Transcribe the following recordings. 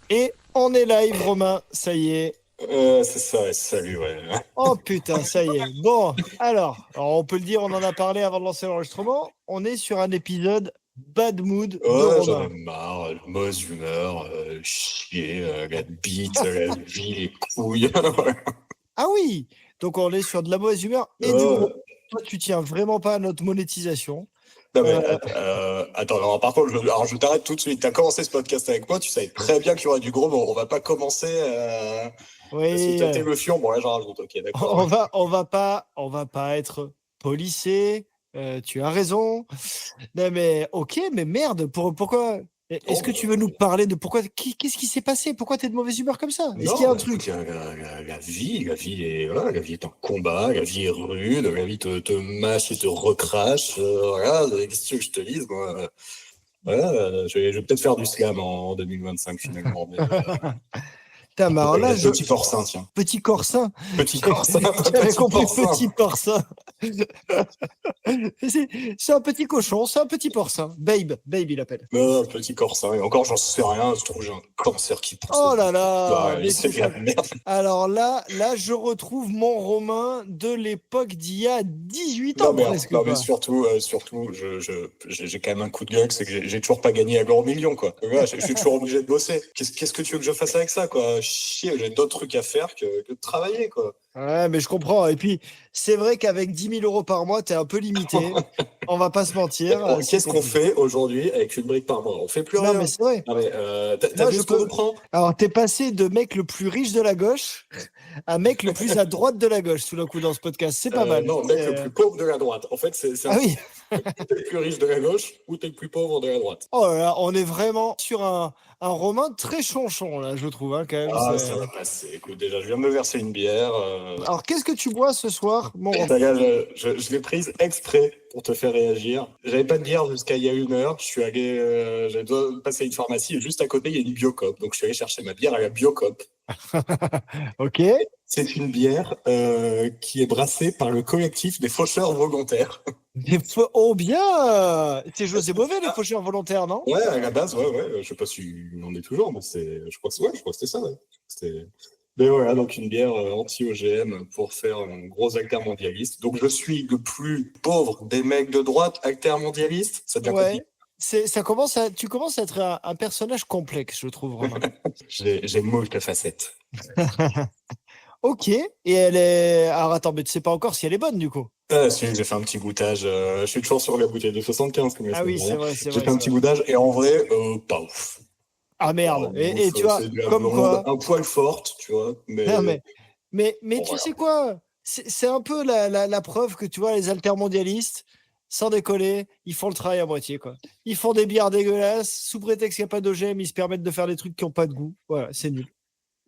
Et on est live, Romain. Ça y est. C'est ça, ouais, salut, ouais. Oh putain, ça y est. Bon, alors, on peut le dire, on en a parlé avant de lancer l'enregistrement. On est sur un épisode bad mood de Ouais, j'en ai Romain. marre, mauvaise humeur, chier, la bite, la vie, les couilles. Ouais. Ah oui, donc on est sur de la mauvaise humeur et du gros. Euh, Toi, tu tiens vraiment pas à notre monétisation. non mais Euh, attends, alors par contre, je t'arrête tout de suite. T'as commencé ce podcast avec moi, tu savais très bien qu'il y aurait du gros, mais on va pas commencer sous oui, ta émotion. Bon là, j'en rajoute, ok, d'accord. on va pas être policé. Tu as raison. Non mais ok, mais merde, pourquoi? Bon, Est-ce que tu veux nous parler de pourquoi? Qu'est-ce qui s'est passé? Pourquoi t'es de mauvaise humeur comme ça? Est-ce qu'il y non, a un bah, écoute, truc? la vie est, voilà, la vie est un combat, la vie est rude, la vie te mâche et te recrache, voilà, qu'est-ce que tu veux que je te dise, moi, voilà, je vais peut-être faire du slam en 2025 finalement, mais Putain, mais alors là, petit porcin, tiens. petit corsin. Petit corsin, J'avais petit compris porcin. petit porcin. C'est un petit cochon, c'est un petit porcin. Babe, il appelle. Non, petit corsin, et encore, j'en sais rien, je trouve que j'ai un cancer qui pousse. Oh là là, Bah, mais c'est de la merde. alors là, je retrouve mon Romain de l'époque d'il y a 18 Non ans mais, presque, non, mais quoi. surtout, j'ai quand même un coup de gueule, c'est que j'ai toujours pas gagné à l'euro million, quoi. Voilà, je suis toujours obligé de bosser. Qu'est-ce que tu veux que je fasse avec ça, quoi? Chier, j'ai d'autres trucs à faire que de travailler, quoi. Ouais, mais je comprends. Et puis, c'est vrai qu'avec 10 000 € par mois, t'es un peu limité. On va pas se mentir, c'est Qu'est-ce qu'on compliqué. fait aujourd'hui avec une brique par mois? On fait plus Non, mais rien. c'est vrai. Non mais, t'as Moi, vu je ce qu'on peux. nous prend? Alors, t'es passé de mec le plus riche de la gauche à mec le plus à droite de la gauche, tout d'un coup, dans ce podcast. C'est pas mal. Non, mec le plus pauvre de la droite. En fait, c'est un Ah oui. petit... Ou t'es le plus riche de la gauche, ou t'es le plus pauvre de la droite. Oh là là, on est vraiment sur un Romain très chonchon, là, je trouve, hein, quand même. Ah, ça va passer. Écoute, déjà, je viens de me verser une bière. Alors, qu'est-ce que tu bois ce soir, mon Romain? Ta gueule, je l'ai prise exprès pour te faire réagir. J'avais pas de bière jusqu'à il y a 1 heure. Je suis allé, j'avais besoin de passer à une pharmacie et juste à côté, il y a une Biocop. Donc, je suis allé chercher ma bière à la Biocop. Ok. C'est une bière qui est brassée par le collectif des faucheurs volontaires. Oh bien! C'est José Bové, les faucheurs volontaires, non? Ouais, à la base, ouais. Je sais pas si on en est toujours, mais je crois que c'était ça, ouais. Mais voilà, donc une bière anti-OGM pour faire un gros altermondialiste. Donc je suis le plus pauvre des mecs de droite altermondialiste. Ça devient Ouais. compliqué. Tu commences à être un personnage complexe, je trouve, Romain. J'ai moult facettes. Ok. Et elle est. Alors attends, mais tu sais pas encore si elle est bonne, du coup. Si, j'ai fait un petit goûtage. Je suis toujours sur la bouteille de 75, comme la Ah semaine oui, c'est dernière. vrai, c'est J'ai vrai, fait un c'est petit vrai. goûtage et en vrai, pas ouf. Ah Pas merde. Et ouf, tu vois, c'est de la comme blonde, quoi. un poil forte, tu vois. Non, Mais mais bon, tu voilà. sais quoi? C'est un peu la preuve que tu vois, les altermondialistes, sans décoller, ils font le travail à moitié, quoi. Ils font des bières dégueulasses, sous prétexte qu'il n'y a pas d'OGM, ils se permettent de faire des trucs qui n'ont pas de goût. Voilà, c'est nul.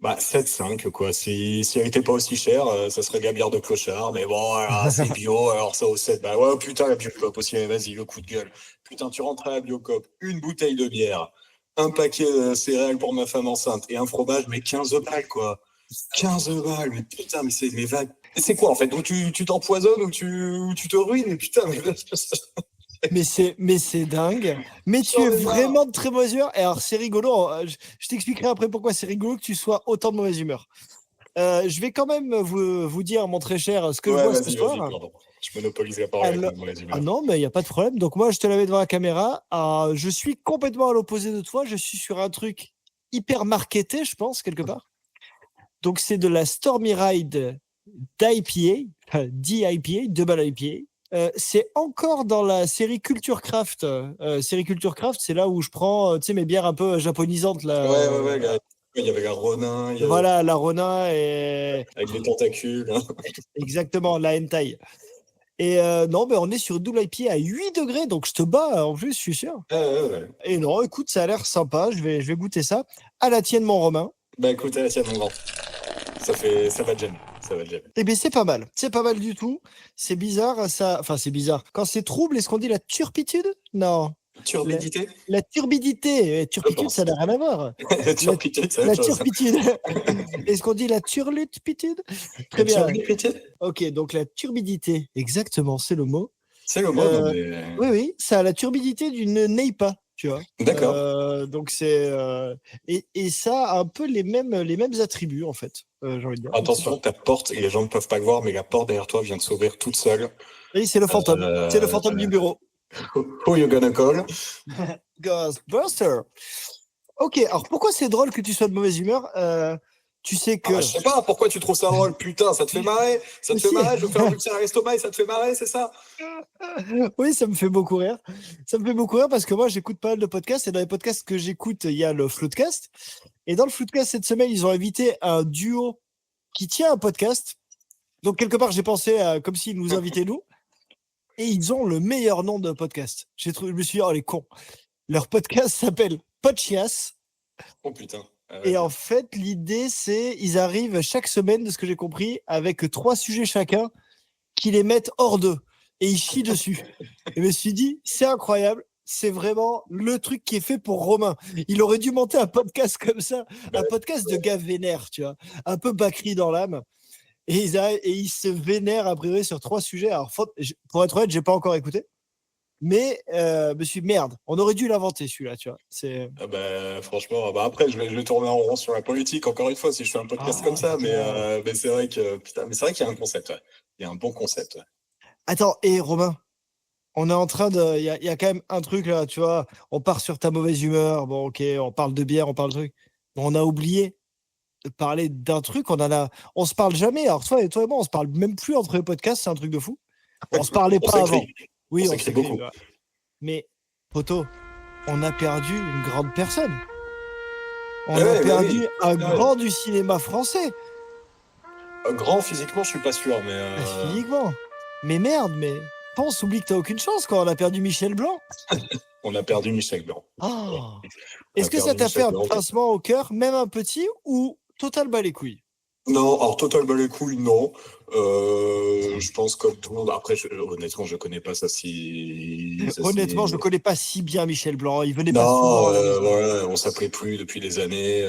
Bah, 7,5 quoi. Si elle était pas aussi chère, ça serait de la bière de clochard. Mais bon, voilà, c'est bio, alors ça au 7. Bah ouais, putain, la Biocop aussi, allez, vas-y, le coup de gueule. Putain, tu rentres à la Biocop, une bouteille de bière, un paquet de céréales pour ma femme enceinte et un fromage, mais 15 balles, quoi. 15 balles, mais putain, mais c'est mes vagues. Et c'est quoi, en fait? Donc tu t'empoisonnes ou tu te ruines, mais putain, mais... Mais c'est dingue. Mais tu es J'en ai marre. vraiment de très mauvaise humeur. Et alors, c'est rigolo. Je t'expliquerai après pourquoi c'est rigolo que tu sois autant de mauvaise humeur. Je vais quand même vous dire, mon très cher, ce que je Ouais, bois ce vas-y, soir. pardon. Je monopolise la parole avec Alors- ma mauvaise Ah humeur. non, mais il n'y a pas de problème. Donc moi, je te l'avais devant la caméra. Je suis complètement à l'opposé de toi. Je suis sur un truc hyper marketé, je pense, quelque part. Donc c'est de la Stormy Ride d'IPA, DIPA, Double IPA. C'est encore dans la série Culture Craft. Série Culture Craft, c'est là où je prends tu sais, mes bières un peu japonisantes. Là, Ouais, il y avait la Ronin, voilà, la Rona et avec des tentacules. Hein. exactement la Hentai. Et non, mais on est sur double IPA à 8 degrés, donc je te bats en plus, je suis sûr. Ouais. Et non, écoute, ça a l'air sympa, je vais goûter ça. À la tienne, mon Romain. Bah écoute, allez, tiens, mon grand. Ça va te gêner. Ça va te gêner. Eh bien, c'est pas mal du tout. C'est bizarre, ça. Enfin, c'est bizarre. Quand c'est trouble, est-ce qu'on dit la turpitude? Non. La, Turbidité? la turbidité. Je Turpitude, ça pense. n'a rien à voir. La, Turbidité, c'est la même la chose. turpitude. Est-ce qu'on dit la turlutpitude? Très La bien. turbidité? Ok, donc la turbidité. Exactement, c'est le mot. C'est le mot, non Euh, mais... oui, ça a la turbidité d'une NEIPA. tu vois. D'accord. Donc et ça a un peu les mêmes attributs en fait. J'ai envie de dire. Attention, ta porte, et les gens ne peuvent pas le voir, mais la porte derrière toi vient de s'ouvrir toute seule. Oui, c'est le fantôme. C'est le fantôme du bureau. Who you gonna call? Ghostbuster. Ok, alors pourquoi c'est drôle que tu sois de mauvaise humeur? Tu sais que. Je sais pas, pourquoi tu trouves ça drôle? Putain, ça te fait marrer? Ça te fait marrer? Je veux faire un ulcère à l'estomac et ça te fait marrer, c'est ça? Oui, ça me fait beaucoup rire. Ça me fait beaucoup rire parce que moi, j'écoute pas mal de podcasts et dans les podcasts que j'écoute, il y a le Floodcast. Et dans le Floodcast, cette semaine, ils ont invité un duo qui tient un podcast. Donc, quelque part, j'ai pensé comme s'ils nous invitaient nous. Et ils ont le meilleur nom de podcast. Je me suis dit, oh, les cons. Leur podcast s'appelle Podchias. Oh putain. Et en fait, l'idée, c'est ils arrivent chaque semaine, de ce que j'ai compris, avec 3 sujets chacun qui les mettent hors d'eux. Et ils chient dessus. Et je me suis dit, c'est incroyable. C'est vraiment le truc qui est fait pour Romain. Il aurait dû monter un podcast comme ça, un podcast de gars vénères, tu vois, un peu Bakri dans l'âme. Et ils se vénèrent a priori sur 3 sujets. Alors, pour être honnête, j'ai pas encore écouté. Mais me suis merde, on aurait dû l'inventer celui-là, tu vois. Franchement, après je vais tourner en rond sur la politique encore une fois si je fais un podcast comme ça, mais c'est vrai que putain, mais c'est vrai qu'il y a un concept, ouais. Il y a un bon concept. Ouais. Attends, et Romain, on est en train de, il y a quand même un truc là, tu vois. On part sur ta mauvaise humeur, bon ok, on parle de bière, on parle de truc. Mais on a oublié de parler d'un truc. On se parle jamais. Alors toi et moi, on se parle même plus entre les podcasts, c'est un truc de fou. On se parlait pas avant. Oui, on s'écrit beaucoup. Ouais. Mais, poto, on a perdu une grande personne. On a perdu un grand du cinéma français. Grand physiquement, je suis pas sûr, mais. Physiquement. Mais merde, mais pense, oublie que t'as aucune chance quand on a perdu Michel Blanc. On a perdu Michel Blanc. Oh. Est-ce que ça t'a fait un pincement au cœur, même un petit, ou total bas les couilles? Non, alors total bas les couilles, non. Je pense comme tout le monde. Après, honnêtement, je connais pas ça si. Honnêtement, je connais pas si bien Michel Blanc. Il venait pas souvent. Voilà, on s'appelait plus depuis des années.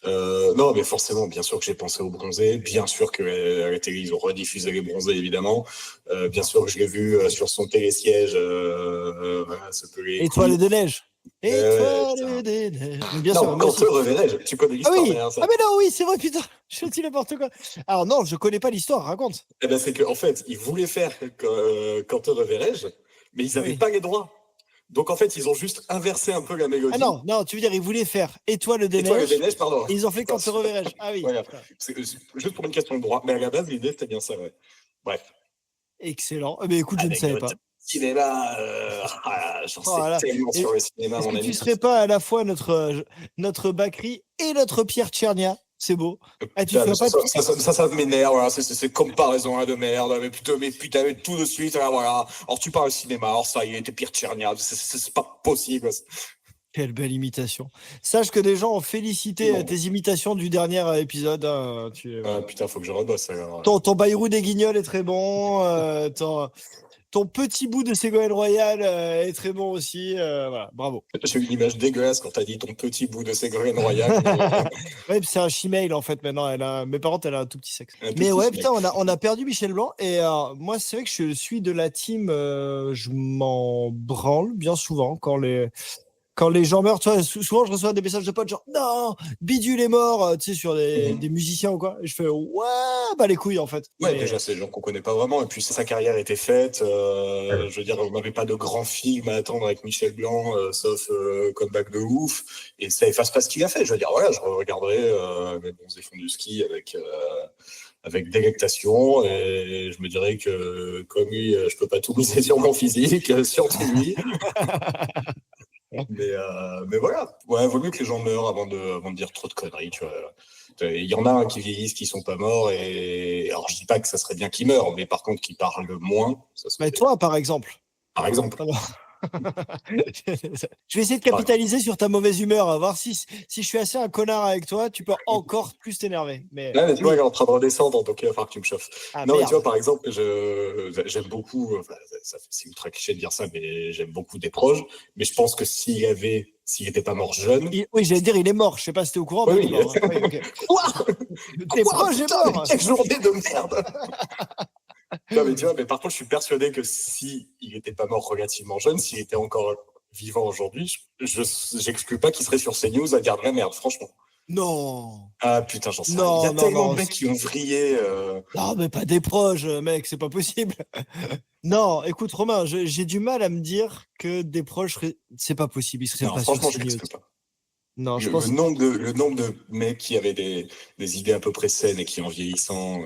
Non, mais forcément, bien sûr que j'ai pensé aux bronzés. Bien sûr que à la télé, ils ont rediffusé les bronzés, évidemment. Bien sûr que je l'ai vu sur son télésiège. Étoile de neige. Étoile des neiges. Bien sûr. Quand te reverrai-je? Tu connais l'histoire derrière ça? Ah mais non, oui, c'est vrai, putain. Je dis n'importe quoi. Alors non, je connais pas l'histoire, raconte. Eh ben, c'est qu'en fait, ils voulaient faire Quand te reverrai-je, mais ils n'avaient pas les droits. Donc en fait, ils ont juste inversé un peu la mélodie. Ah non, tu veux dire, ils voulaient faire Étoile des neiges, pardon. Et ils ont fait Quand te reverrai-je. Ah oui. Voilà. C'est juste pour une question de droit. Mais à la base, l'idée, c'était bien ça, ouais. Bref. Excellent. Mais écoute, je ne savais pas. Cinéma, j'en sais tellement sur le cinéma, mon ami. Est-ce que tu serais pas à la fois notre Bakri et notre Pierre Tchernia? C'est beau. Ça m'énerve, voilà. C'est comparaison de merde. Mais putain, tout de suite, voilà. Alors tu parles cinéma, alors ça y est, t'es Pierre Tchernia, c'est pas possible. Quelle belle imitation. Sache que des gens ont félicité tes imitations du dernier épisode. Hein, putain, faut que je rebosse alors. Ton Bayrou des Guignols est très bon. Ton petit bout de Ségolène Royal est très bon aussi. Voilà, bravo. J'ai eu une image dégueulasse quand t'as dit ton petit bout de Ségolène Royal. Ouais, c'est un chimel en fait maintenant. Mes parents, elle a un tout petit sexe. Mais ouais, putain, on a perdu Michel Blanc. Et moi, c'est vrai que je suis de la team. Je m'en branle bien souvent quand les gens meurent. Tu vois, souvent, je reçois des messages de potes genre non, Bidule est mort, tu sais, sur des musiciens ou quoi. Et je fais ouais, bah les couilles en fait. Ouais, déjà, c'est des gens qu'on connaît pas vraiment. Et puis, sa carrière était faite. Je veux dire, on n'avait pas de grand film à attendre avec Michel Blanc, sauf Comeback de ouf. Et ça efface pas ce qu'il a fait. Je veux dire, voilà, je regarderai les bons fonds du ski avec délectation. Et je me dirais que, comme lui, je peux pas tout miser sur mon physique, surtout lui. Mais voilà, ouais, vaut mieux que les gens meurent avant de dire trop de conneries, tu vois. Il y en a qui vieillissent, qui sont pas morts, et alors je dis pas que ça serait bien qu'ils meurent, mais par contre qu'ils parlent moins. Mais toi, par exemple. Par exemple. Je vais essayer de capitaliser sur ta mauvaise humeur, à voir si je suis assez un connard avec toi, tu peux encore plus t'énerver. Mais tu vois, il est en train de redescendre, donc il va falloir que tu me chauffes. Non, mais tu vois, par exemple, j'aime beaucoup, c'est ultra cliché de dire ça, mais j'aime beaucoup Desproges, mais je pense que s'il était pas mort jeune. Oui, j'allais dire, il est mort, je sais pas si t'es au courant. Oui, mort, hein. Oui, okay. Desproges est mort. Quelle journée de merde. Non, mais tu vois, mais par contre, je suis persuadé que s'il n'était pas mort relativement jeune, s'il était encore vivant aujourd'hui, j'exclus pas qu'il serait sur CNews à dire de la merde, franchement. Non, Ah putain, j'en sais rien. Il y a non, non, tellement de non. mecs qui ont vrillé. Non, mais pas des proches, mec, c'est pas possible. Non, écoute, Romain, j'ai du mal à me dire que des proches, c'est pas possible, ils seraient Non, pas sur franchement, je CNews. l'exclus pas. Non, je Le pense. nombre de mecs qui avaient des idées à peu près saines et qui, en vieillissant,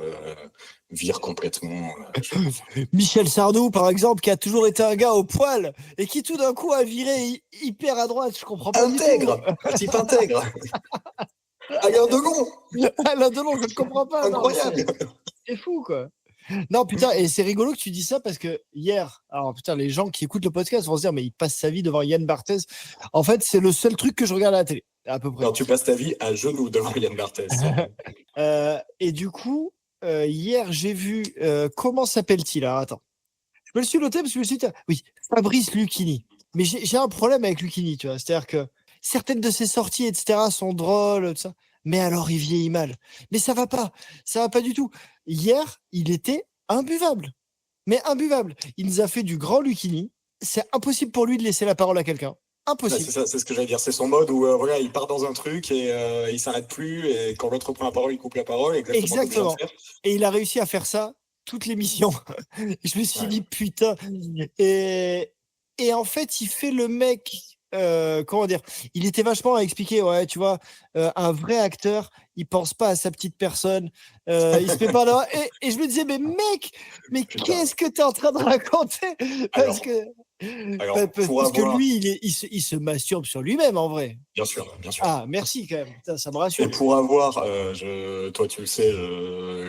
virent complètement. Michel Sardou, par exemple, qui a toujours été un gars au poil et qui tout d'un coup a viré hyper à droite, je comprends pas du tout. Intègre, un type intègre. Alain Delon, Alain Delon, je ne comprends pas. Non, mais incroyable. c'est fou, quoi. Non, putain, et c'est rigolo que tu dis ça parce que hier, alors putain, les gens qui écoutent le podcast vont se dire, mais il passe sa vie devant Yann Barthès. En fait, c'est le seul truc que je regarde à la télé, à peu près. Non, tu passes ta vie à genoux devant Yann Barthès. Et du coup, hier, j'ai vu, comment s'appelle-t-il? Alors, attends. Je me le suis noté parce que je me suis dit, oui, Fabrice Lucchini. Mais j'ai un problème avec Lucchini, tu vois. C'est-à-dire que certaines de ses sorties, etc., sont drôles, tout ça. Mais alors, il vieillit mal. Mais ça va pas. Ça va pas du tout. Hier, il était imbuvable. Mais imbuvable. Il nous a fait du grand Lucchini. C'est impossible pour lui de laisser la parole à quelqu'un. Impossible. C'est ça, c'est ce que j'allais dire. C'est son mode où voilà, il part dans un truc et il s'arrête plus. Et quand l'autre prend la parole, il coupe la parole. Exactement. Et il a réussi à faire ça toute l'émission. Je me suis dit, putain. Et en fait, il fait le mec. Comment dire? Il était vachement à expliquer, ouais, tu vois, un vrai acteur, il pense pas à sa petite personne, il se met pas là. Et je me disais, mais mec, mais qu'est-ce que tu es en train de raconter? Parce que lui, il se masturbe sur lui-même en vrai. Bien sûr, bien sûr. Ah, merci quand même. Putain, ça me rassure. Et pour avoir, toi tu le sais,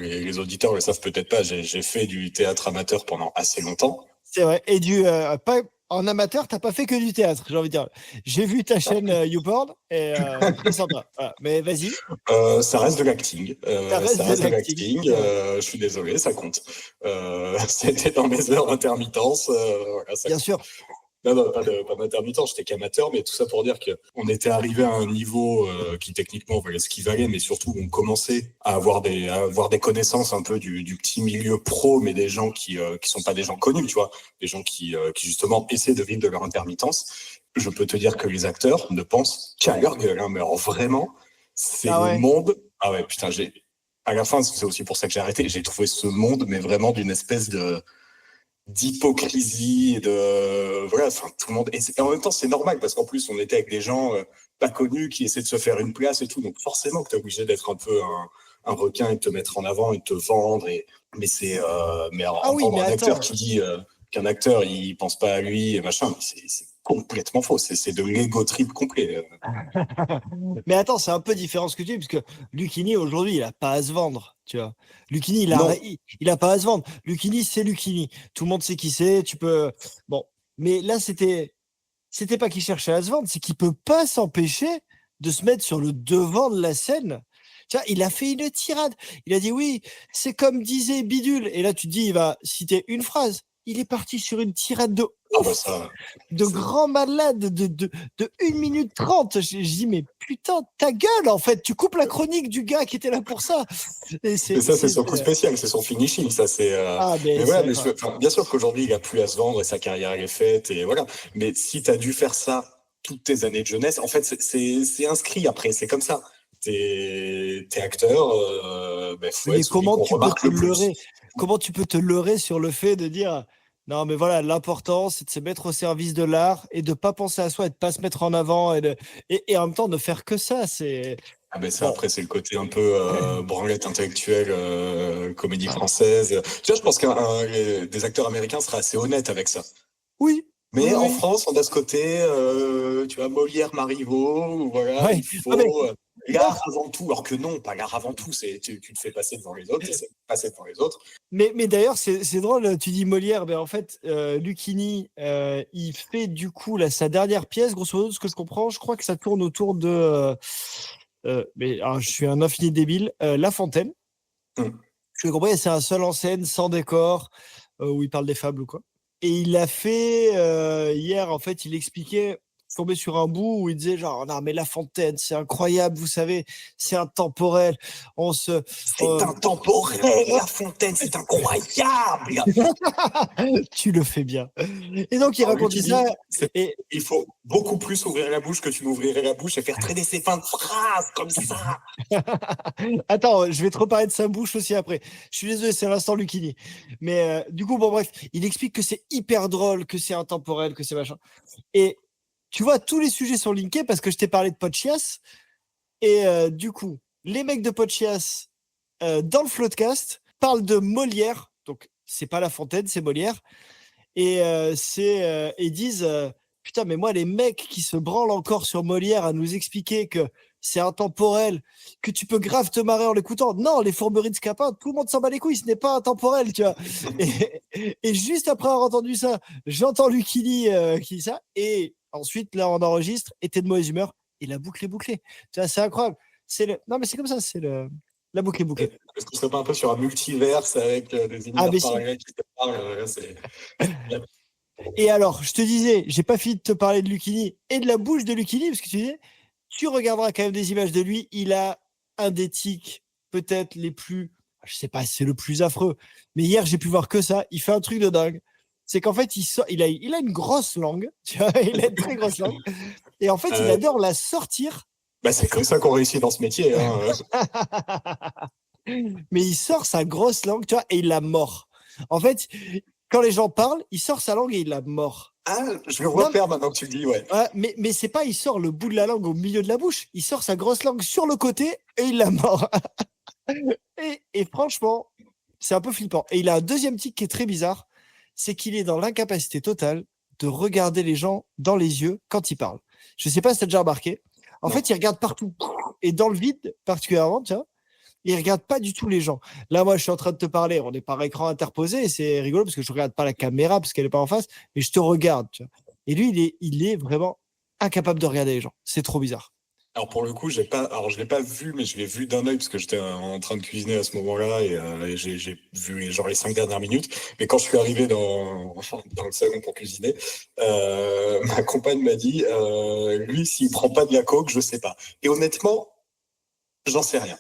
les auditeurs le savent peut-être pas, j'ai fait du théâtre amateur pendant assez longtemps. C'est vrai. Et pas en amateur, t'as pas fait que du théâtre, j'ai envie de dire. J'ai vu ta chaîne YouPorn et très sympa. Voilà. Mais vas-y. Ça reste de l'acting. Ça reste de l'acting. Je suis désolé, ça compte. C'était dans mes heures d'intermittence. Voilà, bien sûr. Non, pas d'intermittence, j'étais qu'amateur, mais tout ça pour dire qu'on était arrivé à un niveau qui techniquement valait ce qu'il valait, mais surtout on commençait à avoir des connaissances un peu du petit milieu pro, mais des gens qui sont pas des gens connus, tu vois, des gens qui justement essaient de vivre de leur intermittence. Je peux te dire que les acteurs ne pensent qu'à leur gueule, hein, mais alors vraiment, c'est le monde. Ah ouais, putain, à la fin, c'est aussi pour ça que j'ai arrêté. J'ai trouvé ce monde, mais vraiment d'une espèce d'hypocrisie et de voilà, enfin tout le monde et en même temps c'est normal parce qu'en plus on était avec des gens pas connus qui essaient de se faire une place et tout, donc forcément que t'es obligé d'être un peu un requin et de te mettre en avant et de te vendre mais c'est mais entendre un acteur qui dit qu'un acteur il pense pas à lui et machin, c'est complètement faux, c'est de l'ego trip complet. Mais attends, c'est un peu différent ce que tu dis, parce que Lucchini aujourd'hui il a pas à se vendre, tu vois. Lucchini il a pas à se vendre. Lucchini c'est Lucchini, tout le monde sait qui c'est, tu peux bon, mais là c'était pas qu'il cherchait à se vendre, c'est qu'il peut pas s'empêcher de se mettre sur le devant de la scène. Tu vois, il a fait une tirade. Il a dit oui, c'est comme disait Bidule. Et là, tu te dis, il va citer une phrase. Il est parti sur une tirade de ouf, de grand malade de 1 minute 30. Je dis, mais putain, ta gueule, en fait. Tu coupes la chronique du gars qui était là pour ça. Mais ça, c'est son coup spécial, c'est son finishing. Ça, c'est. Mais ouais, bien sûr qu'aujourd'hui, il a plus à se vendre et sa carrière elle est faite. Et voilà. Mais si tu as dû faire ça toutes tes années de jeunesse, en fait, c'est inscrit après. C'est comme ça. T'es acteur. Mais comment tu peux te leurrer sur le fait de dire. Non, mais voilà, l'important, c'est de se mettre au service de l'art et de pas penser à soi et de pas se mettre en avant et en même temps de faire que ça. C'est. Ah ben ça, bon. Après, c'est le côté un peu branlette intellectuelle, comédie française. Tu vois, je pense qu'un des acteurs américains seraient assez honnêtes avec ça. Oui. Mais en France, on a ce côté, tu vois, Molière, Marivaux, voilà, il faut l'art avant tout. Alors que non, pas l'art avant tout, c'est tu te fais passer devant les autres, tu essaies de passer devant les autres. Mais d'ailleurs, c'est drôle, tu dis Molière, mais en fait, Lucchini, il fait du coup sa dernière pièce, grosso modo, ce que je comprends, je crois que ça tourne autour de... mais alors, je suis un infini débile, La Fontaine. Je comprends, c'est un seul en scène, sans décor, où il parle des fables ou quoi. Et il a fait, hier, en fait, il expliquait tombé sur un bout où il disait genre non mais La Fontaine c'est incroyable, vous savez, c'est intemporel. C'est intemporel, La Fontaine, c'est incroyable. Tu le fais bien. Et donc il Alors, lui racontait qui ça dit, et il faut beaucoup plus ouvrir la bouche que tu n'ouvrirais la bouche et faire traîner ses fins de phrases comme ça. attends, je vais te reparler de sa bouche aussi après. Je suis désolé, c'est l'instant Lucchini. Mais du coup bon bref, il explique que c'est hyper drôle, que c'est intemporel, que c'est machin. Et tu vois, tous les sujets sont linkés parce que je t'ai parlé de Podchias. Et du coup, les mecs de Podchias, dans le Floodcast, parlent de Molière. Donc, c'est pas La Fontaine, c'est Molière. Et ils disent putain, mais moi, les mecs qui se branlent encore sur Molière à nous expliquer que c'est intemporel, que tu peux grave te marrer en l'écoutant. Non, les fourberies de Scapin, tout le monde s'en bat les couilles, ce n'est pas intemporel, tu vois. Et juste après avoir entendu ça, j'entends Lucchini qui dit ça. Et ensuite, là, on enregistre, et t'es de mauvaise humeur, et la boucle est bouclée. Tu vois, c'est incroyable. Non, mais c'est comme ça, la boucle est bouclée. Est-ce qu'on serait pas un peu sur un multiverse avec des univers mais si. parallèles qui se parlent Et alors, je te disais, j'ai pas fini de te parler de Lucchini et de la bouche de Lucchini, parce que tu disais, tu regarderas quand même des images de lui, il a un des tics peut-être les plus, je sais pas si c'est le plus affreux, mais hier j'ai pu voir que ça, il fait un truc de dingue. C'est qu'en fait, il a une grosse langue, tu vois, il a une très grosse langue, et en fait, il adore la sortir. Bah, c'est comme ça qu'on réussit dans ce métier. Hein. Mais il sort sa grosse langue, tu vois, et il la mord. En fait, quand les gens parlent, il sort sa langue et il la mord. Ah, je le repère maintenant que tu le dis, ouais. Mais c'est pas, il sort le bout de la langue au milieu de la bouche. Il sort sa grosse langue sur le côté et il la mord. et franchement, c'est un peu flippant. Et il a un deuxième tic qui est très bizarre, c'est qu'il est dans l'incapacité totale de regarder les gens dans les yeux quand il parle. Je sais pas si tu as déjà remarqué. En fait, il regarde partout. Et dans le vide, particulièrement, tu vois, il regarde pas du tout les gens. Là, moi, je suis en train de te parler. On est par écran interposé et c'est rigolo parce que je regarde pas la caméra parce qu'elle est pas en face, mais je te regarde. Tu vois. Et lui, il est vraiment incapable de regarder les gens. C'est trop bizarre. Alors pour le coup, je l'ai pas vu, mais je l'ai vu d'un œil parce que j'étais en train de cuisiner à ce moment-là et j'ai vu genre les 5 dernières minutes. Mais quand je suis arrivé dans le salon pour cuisiner, ma compagne m'a dit, lui, s'il prend pas de la coke, je sais pas. Et honnêtement, j'en sais rien.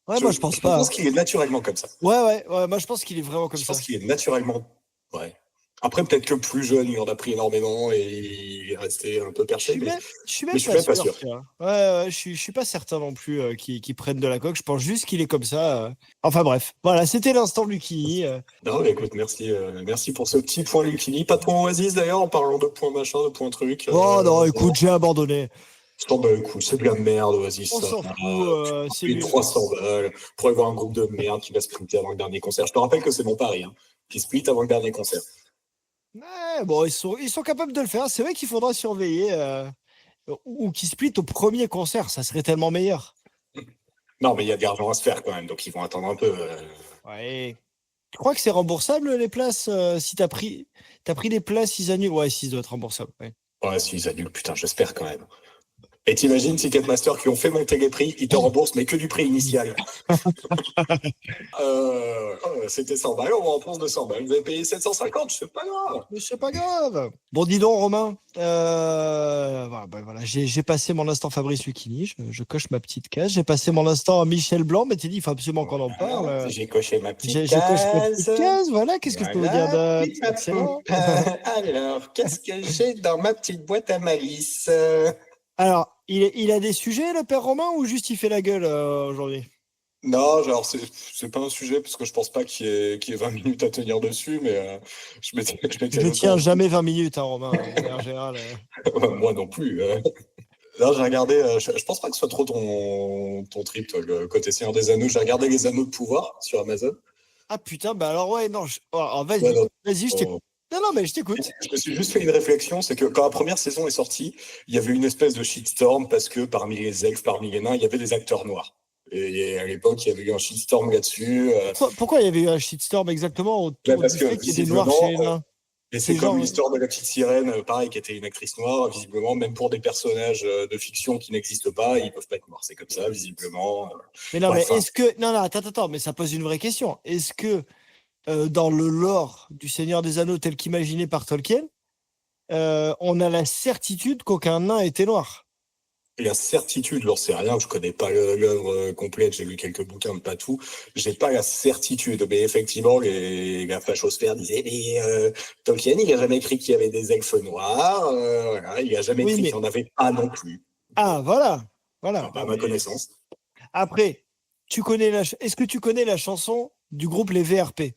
Ouais, moi, je pense pas. Je pense qu'il est naturellement comme ça. Ouais, moi, je pense qu'il est vraiment comme ça. Je pense qu'il est naturellement. Ouais. Après, peut-être que plus jeune, il en a pris énormément et il est resté un peu perché. Je suis même pas sûr. Ouais, je suis pas certain non plus qu'il prenne de la coke. Je pense juste qu'il est comme ça. Enfin bref, voilà, c'était l'instant Lucchini. Non, mais écoute, merci pour ce petit point Lucchini. Pas de point Oasis d'ailleurs, en parlant de point machin, de point truc. Oh non, écoute, j'ai abandonné. Écoute, c'est de la merde, Oasis. On s'en fout. C'est 300 balles pour avoir un groupe de merde qui va splitter avant le dernier concert. Je te rappelle que c'est mon pari, hein, qui split avant le dernier concert. Ouais, bon, ils sont capables de le faire. C'est vrai qu'il faudra surveiller ou qu'ils split au premier concert. Ça serait tellement meilleur. Non, mais il y a de l'argent à se faire quand même, donc ils vont attendre un peu. Ouais. Tu crois que c'est remboursable les places si t'as pris les places, ils annulent. Ouais, si, ça doit être remboursable. Ouais, s'ils annulent, putain, j'espère quand même. Et t'imagines Ticketmaster qui ont fait monter les prix, ils te remboursent, mais que du prix initial. C'était 100 balles, on rembourse de 100 balles. Vous avez payé 750, c'est pas grave. Mais c'est pas grave. Bon, dis donc, Romain. Voilà, j'ai passé mon instant Fabrice Lucchini. Je coche ma petite case. J'ai passé mon instant Michel Blanc, mais t'es dit, il faut absolument qu'on en parle. J'ai coché ma petite case. J'ai coché ma petite case. Voilà, qu'est-ce que je peux vous dire excellent. Alors, qu'est-ce que j'ai dans ma petite boîte à malice? Alors, il a des sujets, le père Romain, ou juste il fait la gueule aujourd'hui? Non, genre, c'est pas un sujet, parce que je pense pas qu'il y ait 20 minutes à tenir dessus, mais je ne tiens jamais 20 minutes, hein, Romain, en général. Moi non plus. Là, j'ai regardé, je pense pas que ce soit trop ton trip, toi, le côté Seigneur des Anneaux. J'ai regardé les Anneaux de pouvoir sur Amazon. Ah putain, bah alors ouais, non, vas-y, je t'écoute. Non, mais je t'écoute. Je me suis juste fait une réflexion, c'est que quand la première saison est sortie, il y avait une espèce de shitstorm parce que parmi les elfes, parmi les nains, il y avait des acteurs noirs. Et à l'époque, il y avait eu un shitstorm là-dessus. Pourquoi il y avait eu un shitstorm exactement autour du fait qu'il y ait des noirs chez les nains? Et c'est comme l'histoire de la petite sirène, pareil, qui était une actrice noire, visiblement, même pour des personnages de fiction qui n'existent pas, ils peuvent pas être noirs. C'est comme ça, visiblement. Mais non, mais est-ce que... Non, attends, mais ça pose une vraie question. Est-ce que dans le lore du Seigneur des Anneaux tel qu'imaginé par Tolkien, on a la certitude qu'aucun nain était noir. La certitude, j'en sais rien, je connais pas l'œuvre complète, j'ai lu quelques bouquins, mais pas tout. J'ai pas la certitude, mais effectivement, la fachosphère disait, mais Tolkien, il a jamais écrit qu'il y avait des elfes noirs, voilà, il a jamais Oui, écrit mais... qu'il y en avait pas non plus. Ah, voilà. Enfin, pas à ma connaissance. Après, est-ce que tu connais la chanson du groupe Les VRP?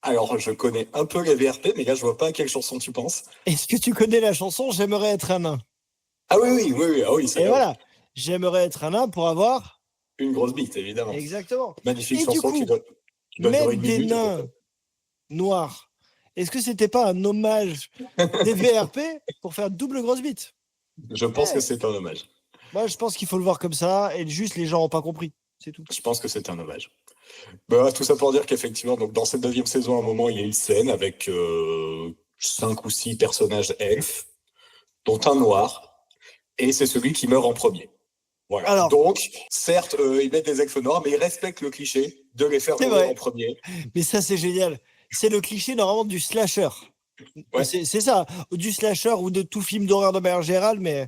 Alors, je connais un peu les VRP, mais là, je vois pas à quelle chanson tu penses. Est-ce que tu connais la chanson J'aimerais être un nain? Ah oui, ah oui, c'est Et là, voilà, j'aimerais être un nain pour avoir... une grosse bite, évidemment. Exactement. Magnifique Et du chanson coup, qui doit durer mettre une des minute à peu près. nains noirs, est-ce que c'était pas un hommage des VRP pour faire double grosse bite? Je pense que Eh, c'est un hommage. Moi, je pense qu'il faut le voir comme ça, et juste les gens n'ont pas compris. C'est tout. Je pense que c'est un hommage. Bah, tout ça pour dire qu'effectivement, donc dans cette 9e saison, à un moment, il y a une scène avec 5 ou 6 personnages elfes, dont un noir, et c'est celui qui meurt en premier. Voilà. Alors, Donc, certes, ils mettent des elfes noirs, mais ils respectent le cliché de les faire c'est mourir vrai, en premier. mais ça, c'est génial. C'est le cliché normalement du slasher. Ouais. C'est ça, du slasher ou de tout film d'horreur de manière générale, mais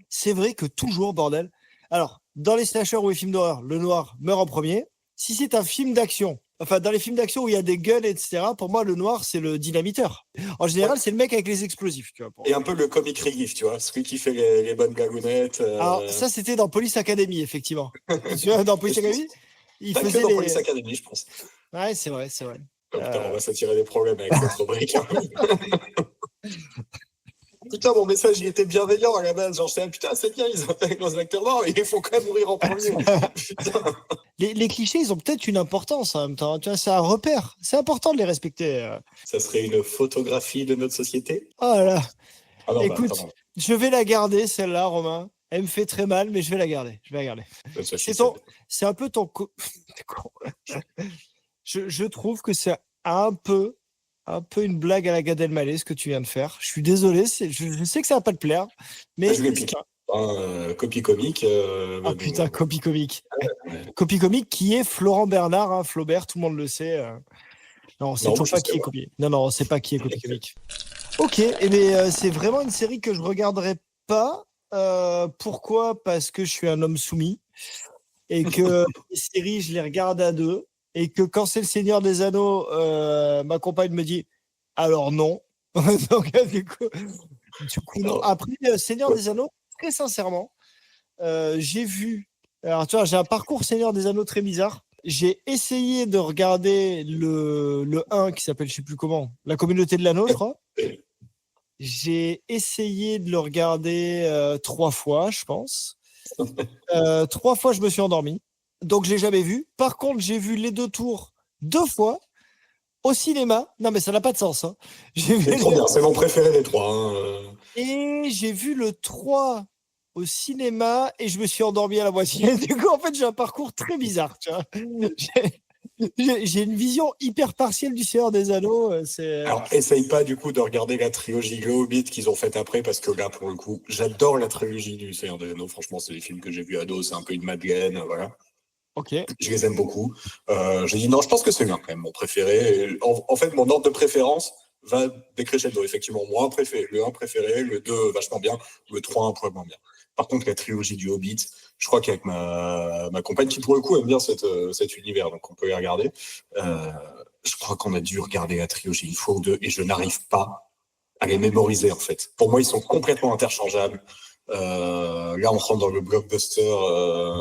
c'est vrai que toujours, bordel. Alors, dans les slashers ou les films d'horreur, le noir meurt en premier. Si c'est un film d'action, enfin, dans les films d'action où il y a des guns, etc., pour moi, le noir, c'est le dynamiteur. En général, Ouais. c'est le mec avec les explosifs, tu vois. Et un peu le comic relief, tu vois, celui qui fait les bonnes gagounettes. Alors, ça, c'était dans Police Academy, effectivement. Tu vois, dans Police Academy, il Pas que faisait dans Police les... Academy, je pense. Ouais, c'est vrai, c'est vrai. Oh, putain, on va s'attirer des problèmes avec cette rubrique. Putain, mon message, il était bienveillant à la base. Genre, je putain, c'est bien, ils appellent nos acteurs noirs, mais ils font quand même mourir en premier. Putain. Les clichés, ils ont peut-être une importance en même temps. Tu vois, c'est un repère. C'est important de les respecter. Ça serait une photographie de notre société? Oh là là. Ah non, bah, Écoute, attends. je vais la garder, celle-là, Romain. Elle me fait très mal, mais je vais la garder. Je vais la garder. C'est un peu ton... Je trouve que c'est un peu une blague à la Gad Elmaleh, ce que tu viens de faire. Je suis désolé, je sais que ça va pas te plaire, mais... Je vais piquer. Copie comique. Ah putain, copie comique. Copie comique qui est Florent Bernard, hein, Flaubert, tout le monde le sait. Non, c'est toujours pas qui est copié. Non, on sait pas qui est copie comique. Ok, mais c'est vraiment une série que je regarderai pas. Pourquoi? Parce que je suis un homme soumis et que les séries, je les regarde à deux et que quand c'est le Seigneur des Anneaux, ma compagne me dit alors non. Donc, du coup, non. Après, Seigneur des Anneaux, très sincèrement, j'ai vu. Alors, tu vois, j'ai un parcours Seigneur des Anneaux très bizarre. J'ai essayé de regarder le 1 qui s'appelle, je sais plus comment, La Communauté de l'Anneau, je crois. J'ai essayé de le regarder 3 fois, je pense. 3 fois, je me suis endormi. Donc, je l'ai jamais vu. Par contre, j'ai vu les 2 tours 2 fois au cinéma. Non, mais ça n'a pas de sens. Hein. C'est trop bien, c'est mon préféré des 3. Hein. Et j'ai vu le 3 au cinéma et je me suis endormi à la moitié. Du coup, en fait, j'ai un parcours très bizarre. Tu vois. J'ai une vision hyper partielle du Seigneur des Anneaux. Alors, essaye pas du coup de regarder la trilogie Le Hobbit qu'ils ont faite après, parce que là, pour le coup, j'adore la trilogie du Seigneur des Anneaux. Franchement, c'est des films que j'ai vus ado, c'est un peu une madeleine, voilà. Ok. Je les aime beaucoup. J'ai dit non, je pense que c'est bien quand même mon préféré. En fait, mon ordre de préférence va décrescendo. Effectivement, le 1 préféré, le 2 vachement bien, le 3 un peu moins bien. Par contre, la trilogie du Hobbit, je crois qu'avec ma compagne, qui pour le coup aime bien cet univers, donc on peut y regarder, je crois qu'on a dû regarder la trilogie une fois ou deux, et je n'arrive pas à les mémoriser, en fait. Pour moi, ils sont complètement interchangeables. Là, on rentre dans le blockbuster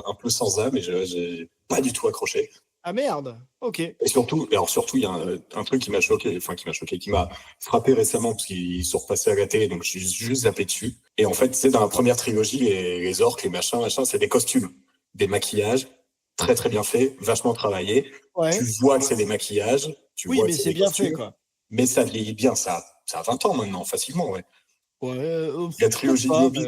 un peu sans âme, et j'ai pas du tout accroché. Ah merde, ok. Et surtout, il y a un truc qui m'a choqué, qui m'a frappé récemment, parce qu'ils sont repassés à la télé, donc je suis juste zappé dessus. Et en fait, c'est dans la première trilogie, les orques, les machins, c'est des costumes, des maquillages, très très bien faits, vachement travaillés. Ouais. Tu vois que c'est des maquillages, tu vois mais que c'est bien costumes, fait, quoi. Mais ça vieillit bien, ça a 20 ans maintenant, facilement, ouais. La trilogie du Hobbit.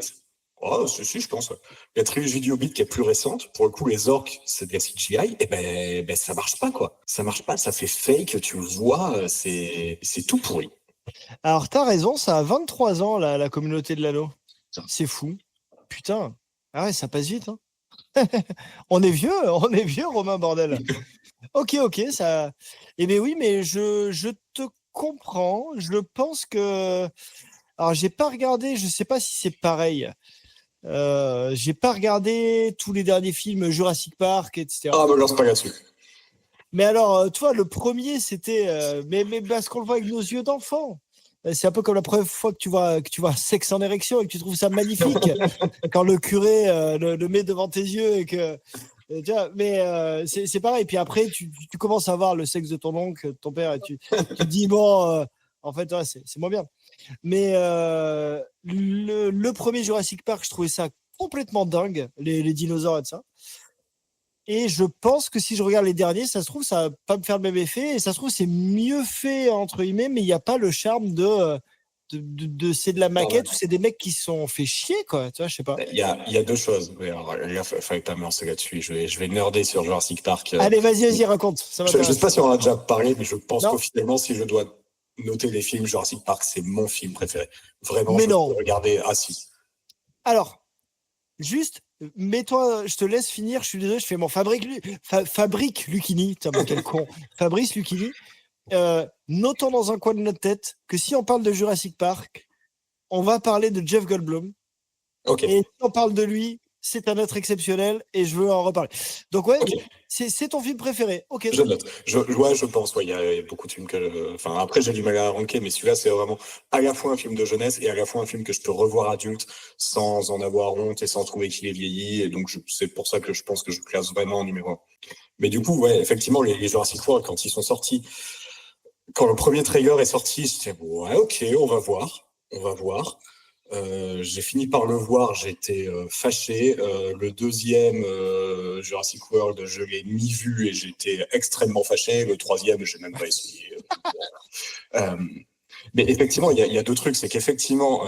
Oh, si, je pense. La trilogie du Hobbit qui est plus récente, pour le coup, les orques, c'est de la CGI, et ben ça marche pas, quoi. Ça marche pas, ça fait fake, tu le vois, c'est tout pourri. Alors, t'as raison, ça a 23 ans, la communauté de l'anneau. C'est fou. Putain. Ah ouais, ça passe vite, hein. on est vieux, Romain, bordel. Ok, ça... Eh bien oui, mais je te comprends. Je pense que... Alors, j'ai pas regardé, je sais pas si c'est pareil. J'ai pas regardé tous les derniers films Jurassic Park, etc. Ah, me lance pas là-dessus. Mais alors, toi, le premier, c'était. Mais parce qu'on le voit avec nos yeux d'enfant. C'est un peu comme la première fois que tu vois Sexe en érection et que tu trouves ça magnifique quand le curé le met devant tes yeux et que. Tu vois, mais c'est pareil. Puis après, tu commences à voir le sexe de ton oncle, de ton père, et tu te dis, bon, en fait, ouais, c'est moins bien. Mais le premier Jurassic Park, je trouvais ça complètement dingue, les dinosaures et tout ça. Et je pense que si je regarde les derniers, ça se trouve, ça va pas me faire le même effet. Et ça se trouve, c'est mieux fait, entre guillemets, mais il n'y a pas le charme c'est de la maquette ou c'est des mecs qui se sont fait chier, quoi. Tu vois, je sais pas. Il y a deux choses. Oui, alors, il fallait pas me lancer là-dessus. Je vais nerder sur Jurassic Park. Allez, vas-y, raconte. Ça Je sais pas si on en a déjà parlé, mais je pense Non. qu'officiellement, si je dois noter les films, Jurassic Park, c'est mon film préféré. Vraiment, Mais je non. peux regarder assis. Alors, juste, mets-toi, je te laisse finir. Je suis désolé, je fais mon Fabrique Lucchini. Putain, mais quel con. Fabrice Lucchini. Notons dans un coin de notre tête que si on parle de Jurassic Park, on va parler de Jeff Goldblum. Ok. Et si on parle de lui, c'est un être exceptionnel et je veux en reparler. Donc ouais, Okay. c'est ton film préféré. Ok. Je note. Je pense. Ouais, il y a beaucoup de films que. Enfin, après, j'ai du mal à ranker, mais celui-là, c'est vraiment à la fois un film de jeunesse et à la fois un film que je peux revoir adulte sans en avoir honte et sans trouver qu'il est vieilli. Et donc, c'est pour ça que je pense que je classe vraiment en numéro 1. Mais du coup, ouais, effectivement, les Jurassic World, quand ils sont sortis, quand le premier trailer est sorti, j'étais ouais, ok, on va voir. J'ai fini par le voir, j'étais fâché. Le deuxième, Jurassic World, je l'ai mi-vu et j'étais extrêmement fâché. Le troisième, j'ai même pas essayé. Mais effectivement, il y a deux trucs. C'est qu'effectivement...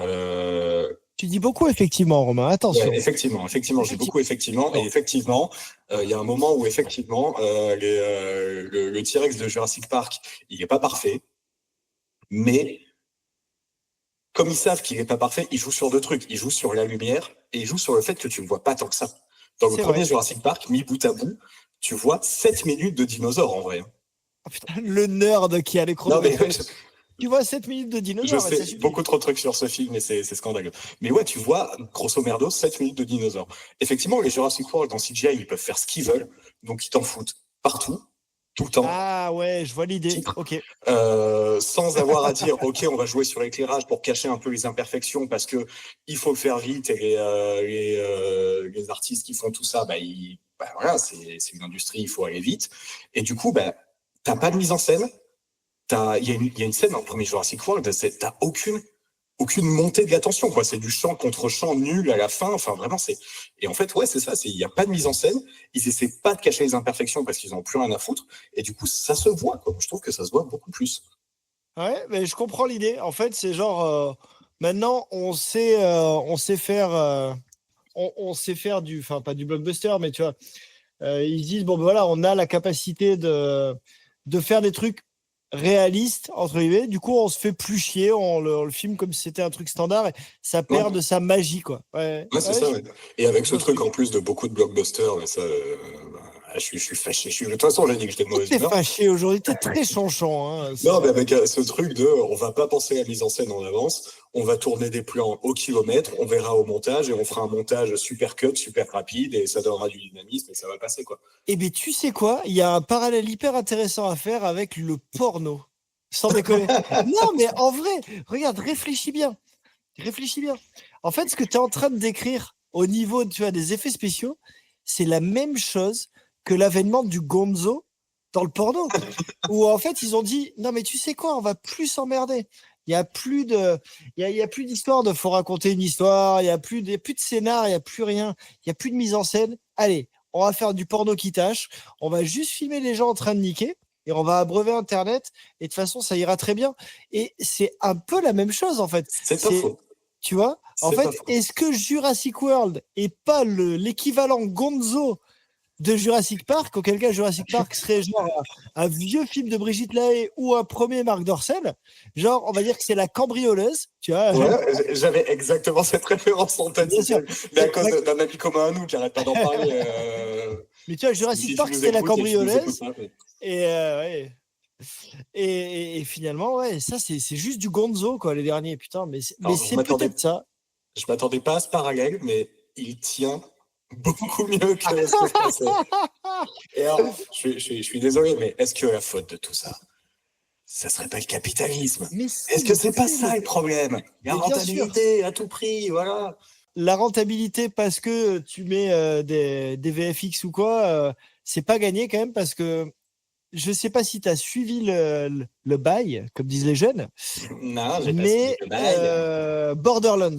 Tu dis beaucoup effectivement, Romain, attention. Ouais, effectivement, j'ai beaucoup effectivement. Et effectivement, il y a un moment où effectivement, le T-Rex de Jurassic Park, il n'est pas parfait. Mais... comme ils savent qu'il n'est pas parfait, ils jouent sur deux trucs. Ils jouent sur la lumière et ils jouent sur le fait que tu ne le vois pas tant que ça. Dans le premier Jurassic Park, mis bout à bout, tu vois 7 minutes de dinosaures en vrai. Oh, putain, le nerd qui a les chronomètres. Tu vois 7 minutes de dinosaures. Je sais, beaucoup trop de trucs sur ce film et c'est scandaleux. Mais ouais, tu vois, grosso merdo, 7 minutes de dinosaures. Effectivement, les Jurassic World dans CGI, ils peuvent faire ce qu'ils veulent, donc ils t'en foutent partout. Tout le temps. Ah ouais, je vois l'idée. Ok. Sans avoir à dire, ok, on va jouer sur l'éclairage pour cacher un peu les imperfections parce que il faut le faire vite et les artistes qui font tout ça, voilà, c'est une industrie, il faut aller vite. Et du coup, t'as pas de mise en scène. Il y a une scène dans le premier Jurassic World, t'as aucune montée de la tension, quoi. C'est du chant contre chant nul à la fin. Enfin, vraiment, et en fait, ouais, c'est ça. Il n'y a pas de mise en scène. Ils essaient pas de cacher les imperfections parce qu'ils n'ont plus rien à foutre. Et du coup, ça se voit, quoi. Je trouve que ça se voit beaucoup plus. Ouais, mais je comprends l'idée. En fait, c'est genre, maintenant, on sait faire, on sait faire enfin, pas du blockbuster, mais tu vois, ils disent, bon, ben voilà, on a la capacité de faire des trucs réaliste entre guillemets, du coup on se fait plus chier, on le filme comme si c'était un truc standard et ça perd de sa magie, quoi. Ouais, c'est ça, ouais. Et avec ce truc en plus de beaucoup de blockbusters, ça, je suis fâché. De toute façon, j'ai dit que j'étais de mauvaise humeur. T'es fâché aujourd'hui, t'es très chanchant. Hein, non, mais avec ce truc de on va pas penser à la mise en scène en avance, on va tourner des plans au kilomètre, on verra au montage et on fera un montage super cut, super rapide et ça donnera du dynamisme et ça va passer, quoi. Eh bien, tu sais quoi, il y a un parallèle hyper intéressant à faire avec le porno. Sans déconner. Non, mais en vrai, regarde, réfléchis bien. En fait, ce que tu es en train de décrire au niveau, tu vois, des effets spéciaux, c'est la même chose que l'avènement du gonzo dans le porno. Où en fait, ils ont dit, non, mais tu sais quoi, on va plus s'emmerder. Il n'y a plus d'histoire de faut raconter une histoire, il n'y a plus de scénar, il n'y a plus rien, il n'y a plus de mise en scène. Allez, on va faire du porno qui tâche, on va juste filmer les gens en train de niquer et on va abreuver Internet et de toute façon, ça ira très bien. Et c'est un peu la même chose, en fait. C'est pas faux. Tu vois, en fait, est-ce que Jurassic World est pas l'équivalent gonzo de Jurassic Park, auquel cas Jurassic Park serait genre un vieux film de Brigitte Lahaie ou un premier Marc Dorcel, genre on va dire que c'est la cambrioleuse, tu vois. Ouais, j'avais exactement cette référence en tête, mais à cause d'un ami commun à nous qui n'arrête pas d'en parler. Mais tu vois, Jurassic Park c'était la cambrioleuse, et ouais. Et finalement, ouais, ça, c'est juste du gonzo, quoi, les derniers, putain. Mais Alors, c'est peut-être ça. Je m'attendais pas à ce parallèle, mais il tient beaucoup mieux que ce que je pensais. Et alors, je suis désolé, mais est-ce que la faute de tout ça, ça serait pas le capitalisme? Mais Est-ce que c'est pas ça le problème? La Mais bien sûr. rentabilité à tout prix, voilà. La rentabilité parce que tu mets des VFX ou quoi, c'est pas gagné quand même parce que je sais pas si tu as suivi le bail, comme disent les jeunes, Non, j'ai pas mais suivi le bail. Borderlands,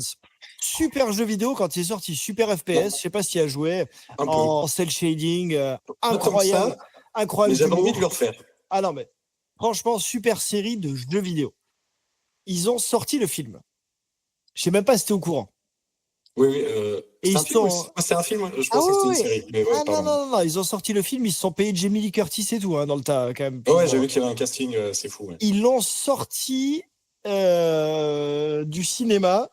super jeu vidéo quand il est sorti, super FPS, je sais pas si tu as joué Un peu. en cel shading, Pas comme incroyable, ça, mais incroyable j'avais envie d'humour. de le refaire. Ah non, mais franchement, super série de jeux vidéo. Ils ont sorti le film. Je sais même pas si t'es au courant. Oui, oui. Et C'est ils un film aussi. sont. C'est un film, je Ah pensais que c'était oui, une oui. série. Mais ouais, Ah non, pardon. non, non, non, ils ont sorti le film, ils se sont payés Jamie Lee Curtis et tout, hein, dans le tas, quand même. Puis Ouais, bon, j'ai vu qu'il y avait un casting, c'est fou. Ouais. ils l'ont sorti du cinéma,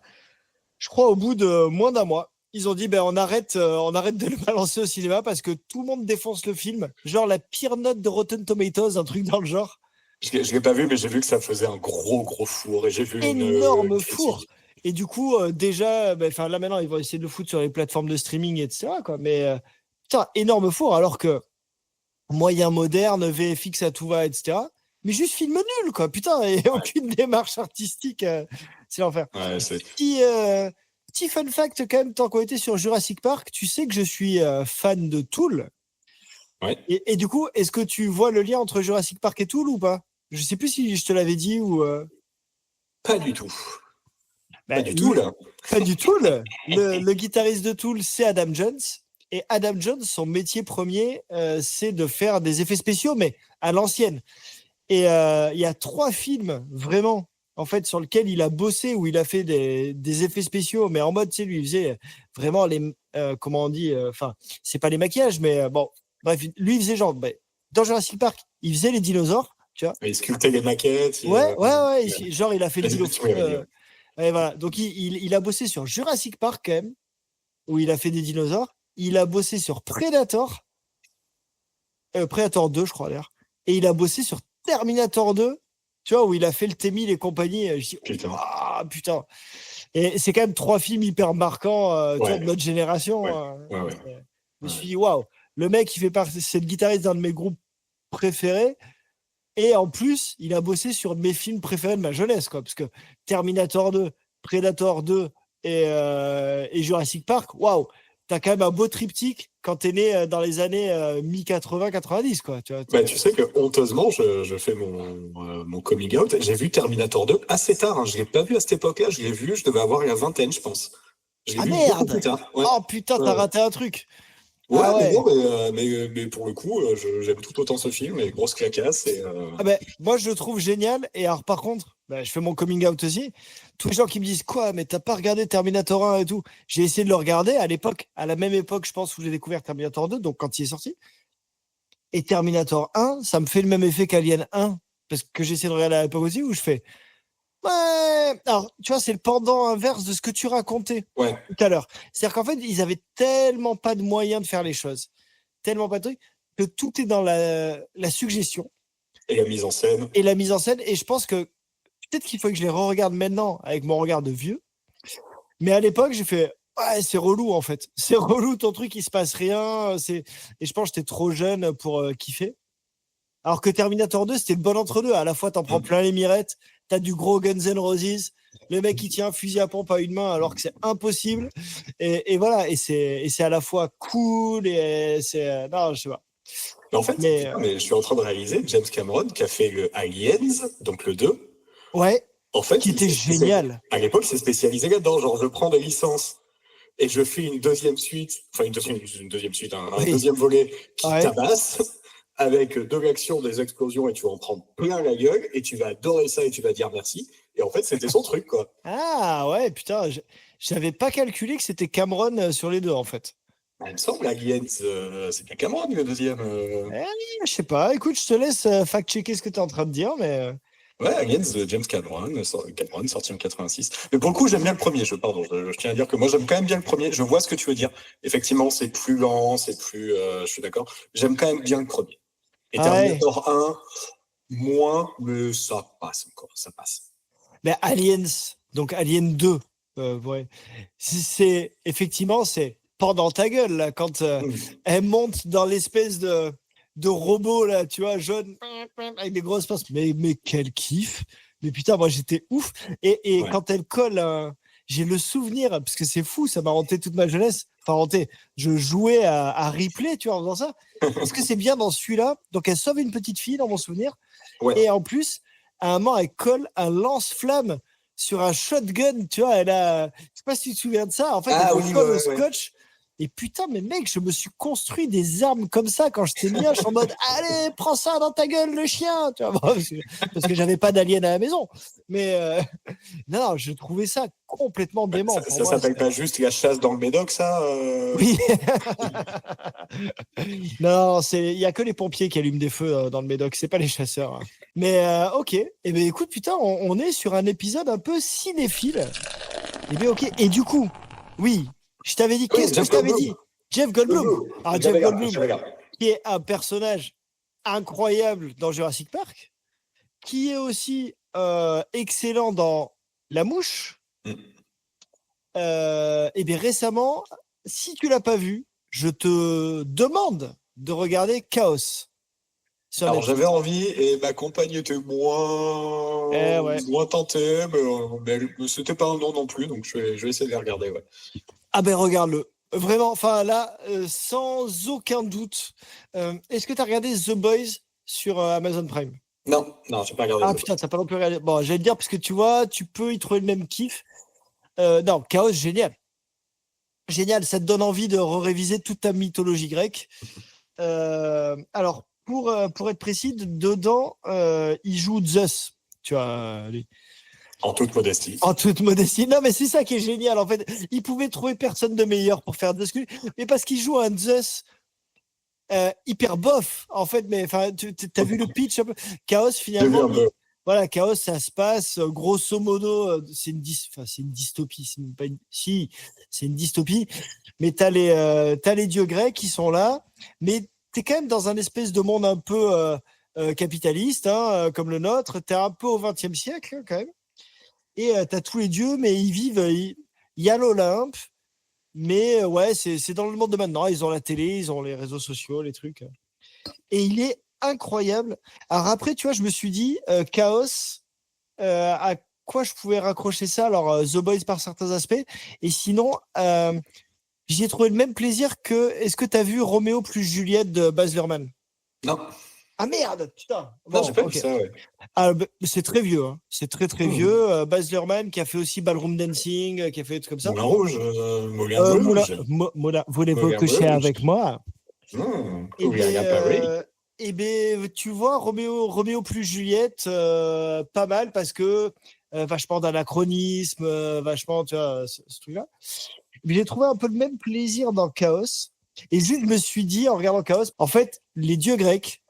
je crois, au bout de moins d'un mois. Ils ont dit, ben, on arrête de le balancer au cinéma parce que tout le monde défonce le film. Genre la pire note de Rotten Tomatoes, un truc dans le genre. Je l'ai pas vu, mais j'ai vu que ça faisait un gros four. Et j'ai vu Énorme une four. critique. Et du coup, déjà, ben, là maintenant, ils vont essayer de le foutre sur les plateformes de streaming, etc. Quoi. Mais putain, énorme four, alors que moyen moderne, VFX à tout va, etc. Mais juste film nul, quoi. Putain, et aucune démarche artistique. C'est l'enfer. Ouais, c'est. Petit fun fact, quand même, tant qu'on était sur Jurassic Park, tu sais que je suis fan de Tool. Ouais. Et du coup, est-ce que tu vois le lien entre Jurassic Park et Tool ou pas? Je sais plus si je te l'avais dit ou. Pas du tout. Bah, Pas du tout, là. Pas du tout. Le guitariste de Tool, c'est Adam Jones. Et Adam Jones, son métier premier, c'est de faire des effets spéciaux, mais à l'ancienne. Et il y a 3 films, vraiment, en fait, sur lesquels il a bossé, où il a fait des effets spéciaux, mais en mode, tu sais, lui, il faisait vraiment les. Comment on dit? Enfin, c'est pas les maquillages, mais bon, bref, lui, il faisait genre. Bah, dans Jurassic Park, il faisait les dinosaures, tu vois. Il sculptait les maquettes. Ouais. Genre, il a fait le Vas-y, tu m'avais dit, ouais. et voilà. Donc, il a bossé sur Jurassic Park, quand même, où il a fait des dinosaures. Il a bossé sur Predator. Predator 2, je crois, d'ailleurs. Et il a bossé sur Terminator 2, tu vois, où il a fait le T-1000 et compagnie. Je dis, Putain. oh, putain. Et c'est quand même 3 films hyper marquants tu vois, de notre génération. Ouais. Je me suis dit, waouh, le mec, il fait partie, c'est le guitariste d'un de mes groupes préférés. Et en plus, il a bossé sur mes films préférés de ma jeunesse, quoi. Parce que Terminator 2, Predator 2 et Jurassic Park, waouh, t'as quand même un beau triptyque quand t'es né dans les années mi-80-90, quoi. Tu vois, Bah, tu sais que honteusement, je fais mon coming out. J'ai vu Terminator 2 assez tard. Hein. Je l'ai pas vu à cette époque-là. Je l'ai vu, je devais avoir la vingtaine, je pense. Je l'ai ah vu beaucoup merde! plus tard. Ouais. Oh putain, t'as raté un truc. Ouais, Ah ouais. mais pour le coup, j'aime tout autant ce film, et grosse clacasse. Ah ben, moi, je le trouve génial. Et alors, par contre, je fais mon coming out aussi. Tous les gens qui me disent quoi, mais t'as pas regardé Terminator 1 et tout. J'ai essayé de le regarder à l'époque, à la même époque, je pense, où j'ai découvert Terminator 2, donc quand il est sorti. Et Terminator 1, ça me fait le même effet qu'Alien 1, parce que j'ai essayé de regarder à l'époque aussi, où je fais. Ouais. Alors, tu vois, c'est le pendant inverse de ce que tu racontais tout à l'heure. C'est-à-dire qu'en fait, ils avaient tellement pas de moyens de faire les choses, tellement pas de trucs, que tout est dans la suggestion. Et la mise en scène. Et la mise en scène. Et je pense que peut-être qu'il faut que je les re-regarde maintenant avec mon regard de vieux. Mais à l'époque, j'ai fait ouais, c'est relou en fait. C'est relou ton truc, il se passe rien. Et je pense que j'étais trop jeune pour kiffer. Alors que Terminator 2, c'était le bon entre-deux. À la fois, t'en prends plein les mirettes, t'as du gros Guns N' Roses, le mec qui tient un fusil à pompe à une main alors que c'est impossible. Et voilà, et c'est à la fois cool et c'est. Non, je sais pas. Mais en fait, mais je suis en train de réaliser James Cameron qui a fait le Aliens, donc le 2. Ouais. En fait, qui était génial. À l'époque, c'est spécialisé là-dedans. Genre, je prends des licences et je fais une deuxième suite, enfin une deuxième suite, un deuxième volet qui tabasse avec de l'action, des explosions, et tu vas en prendre plein la gueule et tu vas adorer ça et tu vas dire merci. Et en fait, c'était son truc, quoi. Ah ouais, putain, j'avais pas calculé que c'était Cameron sur les deux, en fait. Il me semble, Aliens, c'est pas Cameron le deuxième. Je sais pas, écoute, je te laisse fact-checker ce que tu es en train de dire, mais. Ouais, Aliens de James Cameron, sorti en 86. Mais pour le coup, j'aime bien le premier. Je tiens à dire que moi, j'aime quand même bien le premier. Je vois ce que tu veux dire. Effectivement, c'est plus lent, c'est plus. Je suis d'accord. J'aime quand même bien le premier. Et Terminator 1, moins, mais ça passe encore, ça passe. Mais Aliens, donc Alien 2, ouais. Effectivement, c'est pendant ta gueule, là, quand elle monte dans l'espèce de robot, là, tu vois, jaune, avec des grosses pinces. Mais quel kiff! Mais putain, moi, j'étais ouf. Et quand elle colle, j'ai le souvenir, parce que c'est fou, ça m'a hanté toute ma jeunesse. Enfin, hanté. Je jouais à Ripley, tu vois, en faisant ça. Est-ce que c'est bien dans celui-là? Donc, elle sauve une petite fille, dans mon souvenir. Ouais. Et en plus, à un moment, elle colle un lance-flamme sur un shotgun, tu vois, je sais pas si tu te souviens de ça, en fait, elle colle au scotch, et putain, mais mec, je me suis construit des armes comme ça quand j'étais mioche, en mode, allez, prends ça dans ta gueule, le chien, tu vois, parce que j'avais pas d'alien à la maison, mais non, je trouvais ça complètement dément. Ça s'appelle pas juste la chasse dans le Médoc, ça Oui. Non, il y a que les pompiers qui allument des feux dans le Médoc, c'est pas les chasseurs. Hein. Mais ok. Et ben écoute, putain, on est sur un épisode un peu cinéphile. Et bien ok. Et du coup, oui, je t'avais dit. Qu'est-ce que je t'avais dit? Jeff Goldblum. Alors Jeff Goldblum, qui est un personnage incroyable dans Jurassic Park, qui est aussi excellent dans La Mouche. Et bien récemment, si tu l'as pas vu, je te demande de regarder Chaos. Alors j'avais envie et ma compagne était moins tentée, mais c'était pas un non non plus, donc je vais essayer de les regarder. Ouais. Ah ben regarde-le. Vraiment, enfin là, sans aucun doute. Est-ce que tu as regardé The Boys sur Amazon Prime? Non, j'ai pas regardé. Ah putain, t'as pas non plus regardé. Bon, j'allais te dire, parce que tu vois, tu peux y trouver le même kiff. Non, Chaos, génial. Génial, ça te donne envie de réviser toute ta mythologie grecque. Alors, pour être précis, dedans, il joue Zeus, tu vois, lui. En toute modestie. En toute modestie. Non, mais c'est ça qui est génial, en fait. Il pouvait trouver personne de meilleur pour faire Zeus, mais parce qu'il joue un Zeus hyper bof, en fait. Mais enfin, t'as vu le pitch un peu. Chaos, finalement. Voilà, Chaos, ça se passe, grosso modo, c'est une dystopie, c'est une dystopie, mais t'as les dieux grecs qui sont là, mais t'es quand même dans un espèce de monde un peu capitaliste, hein, comme le nôtre, t'es un peu au XXe siècle, hein, quand même, et t'as tous les dieux, mais ils vivent, il y a l'Olympe, mais ouais, c'est dans le monde de maintenant, ils ont la télé, ils ont les réseaux sociaux, les trucs, et il est incroyable. Alors après, tu vois, je me suis dit, Chaos, à quoi je pouvais raccrocher ça? Alors, The Boys par certains aspects, et sinon, j'y ai trouvé le même plaisir que. Est-ce que tu as vu Roméo plus Juliette de Baz Luhrmann? Non. Ah merde, putain. Bon, j'ai pas vu ça, ouais. Ah, c'est très vieux, hein. C'est très très vieux. Baz Luhrmann qui a fait aussi Ballroom Dancing, qui a fait des trucs comme ça. Moulin Rouge, voulez-vous coucher avec moi? Et tu vois, Roméo plus Juliette, pas mal parce que vachement d'anachronisme, vachement, tu vois, ce truc-là. Mais j'ai trouvé un peu le même plaisir dans Chaos. Et juste, je me suis dit, en regardant Chaos, en fait, les dieux grecs,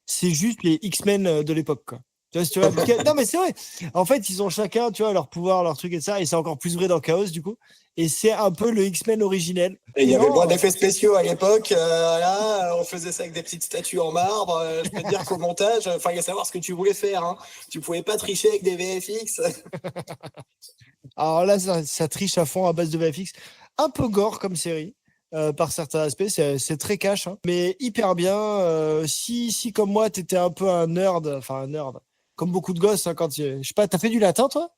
c'est juste les X-Men de l'époque, quoi. Tu vois, si tu vois, non, mais c'est vrai. En fait, ils ont chacun, tu vois, leur pouvoir, leur truc et ça. Et c'est encore plus vrai dans Chaos, du coup. Et c'est un peu le X-Men originel. Et il y avait moins d'effets spéciaux à l'époque. Là, on faisait ça avec des petites statues en marbre. Je peux te dire qu'au montage, il fallait savoir ce que tu voulais faire. Hein. Tu pouvais pas tricher avec des VFX. Alors là, ça triche à fond à base de VFX. Un peu gore comme série. Par certains aspects, c'est très cash, hein, mais hyper bien. Si comme moi, t'étais un peu un nerd, comme beaucoup de gosses, hein, je sais pas, t'as fait du latin, toi?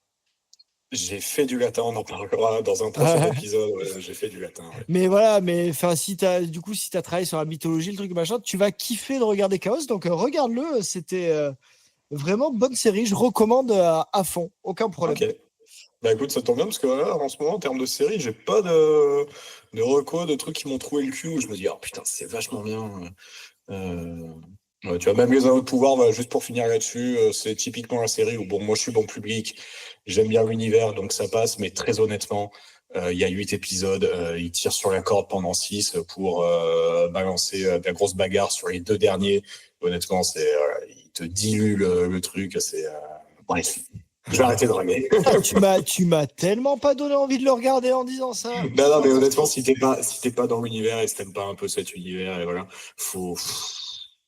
J'ai fait du latin, on en parlera dans un prochain épisode. Ouais, j'ai fait du latin. Ouais. Mais voilà, si t'as travaillé sur la mythologie, le truc machin, tu vas kiffer de regarder Chaos. Donc regarde-le, c'était vraiment bonne série. Je recommande à fond, aucun problème. Okay. Bah écoute, ça tombe bien parce que là, en ce moment, en termes de série, j'ai pas de recos, de trucs qui m'ont trouvé le cul où je me dis, oh putain, c'est vachement bien. Ouais, tu vois, même les Anneaux de pouvoir, juste pour finir là-dessus, c'est typiquement la série où, bon, moi je suis bon public, j'aime bien l'univers, donc ça passe, mais très honnêtement, il y a 8 épisodes, ils tirent sur la corde pendant 6 pour balancer de la grosse bagarre sur les 2 derniers. Honnêtement, ils te diluent le truc, bref. Je vais arrêter de draguer. Tu m'as tellement pas donné envie de le regarder en disant ça. Non, mais honnêtement, si t'es pas dans l'univers et si t'aimes pas un peu cet univers, et voilà, faut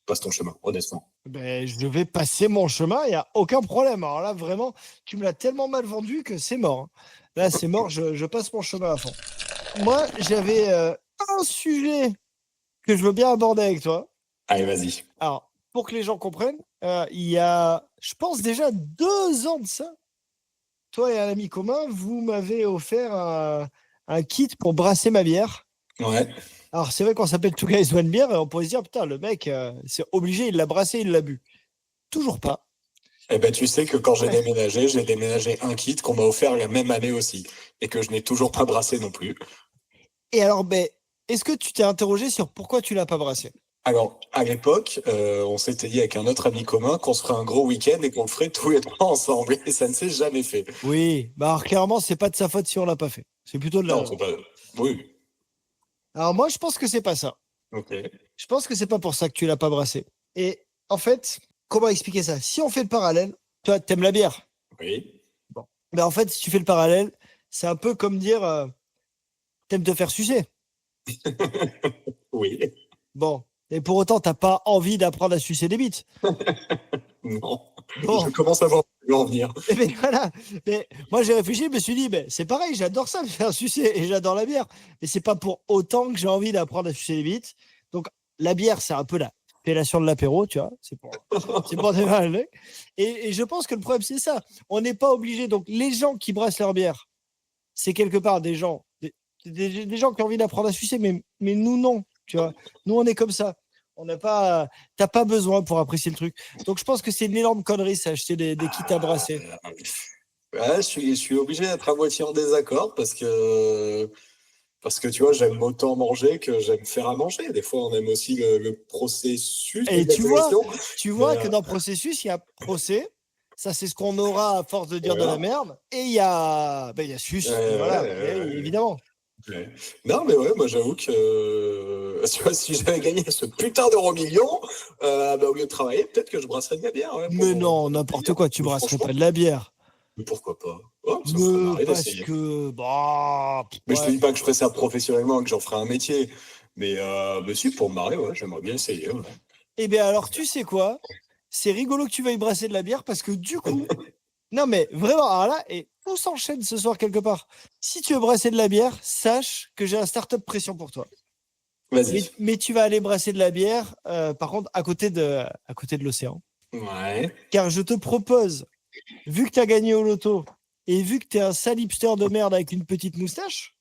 passe ton chemin, honnêtement. Ben, je vais passer mon chemin, il n'y a aucun problème. Alors là, vraiment, tu me l'as tellement mal vendu que c'est mort, hein. Là, c'est mort, je passe mon chemin à fond. Moi, j'avais un sujet que je veux bien aborder avec toi. Allez, vas-y. Alors, pour que les gens comprennent, il y a, je pense déjà 2 ans de ça, toi et un ami commun, vous m'avez offert un kit pour brasser ma bière. Ouais. Alors, c'est vrai qu'on s'appelle Two Guys One Beer et on pourrait se dire, putain, le mec, c'est obligé, il l'a brassé, il l'a bu. Toujours pas. Eh ben, tu sais que quand j'ai déménagé un kit qu'on m'a offert la même année aussi, et que je n'ai toujours pas brassé non plus. Et alors, ben, est-ce que tu t'es interrogé sur pourquoi tu l'as pas brassé? Alors, à l'époque, on s'était dit avec un autre ami commun qu'on se ferait un gros week-end et qu'on le ferait tous les trois ensemble, et ça ne s'est jamais fait. Oui, bah alors clairement, c'est pas de sa faute si on l'a pas fait. C'est plutôt de la. Non, c'est pas... Oui, Alors moi, je pense que c'est pas ça. ok. Je pense que c'est pas pour ça que tu l'as pas brassé. Et en fait, comment expliquer ça? Si on fait le parallèle, toi, t'aimes la bière. Oui. Bon. Ben en fait, si tu fais le parallèle, c'est un peu comme dire t'aimes te faire sucer. Oui. Bon. Et pour autant, t'as pas envie d'apprendre à sucer des bites. Non. Bon. Je commence à voir où en venir. Et ben voilà. Mais moi, j'ai réfléchi, je me suis dit, ben, c'est pareil, j'adore ça, me faire sucer, et j'adore la bière. Mais c'est pas pour autant que j'ai envie d'apprendre à sucer des bites. Donc, la bière, c'est un peu la fellation de l'apéro, tu vois. C'est pour démarrer. Et je pense que le problème, c'est ça. On n'est pas obligé. Donc, les gens qui brassent leur bière, c'est quelque part des gens, des gens qui ont envie d'apprendre à sucer, mais nous, non. Tu vois, nous, on est comme ça. On n'a pas, t'as pas besoin pour apprécier le truc. Donc, je pense que c'est une énorme connerie, ça, acheter des kits à brasser. Ouais, je suis obligé d'être à moitié en désaccord parce que tu vois, j'aime autant manger que j'aime faire à manger. Des fois, on aime aussi le processus de Et la tu vois Mais, que dans le processus, il y a procès. Ça, c'est ce qu'on aura à force de dire de la voilà. merde. Et il y a sus. Et voilà, évidemment. Ouais. Non, mais ouais, moi j'avoue que tu vois, si j'avais gagné ce putain d'euro million, au lieu de travailler, peut-être que je brasserais de la bière. Ouais, Mais non, n'importe quoi, tu Mais brasserais franchement, pas de la bière. mais pourquoi pas? Oh, ça me ferait Mais marrer parce d'essayer. que, bah, Mais je te ouais. dis pas que je ferais ça professionnellement, que j'en ferais un métier. Mais si, pour me marrer, ouais, j'aimerais bien essayer. Ouais. Eh bien, alors, tu sais quoi? C'est rigolo que tu veuilles brasser de la bière parce que du coup, non, mais vraiment, alors là, et tout s'enchaîne ce soir quelque part. Si tu veux brasser de la bière, sache que j'ai un start-up pression pour toi. Vas-y. Mais tu vas aller brasser de la bière, par contre, à côté de l'océan. Ouais. Car je te propose, vu que tu as gagné au loto et vu que tu es un sale hipster de merde avec une petite moustache,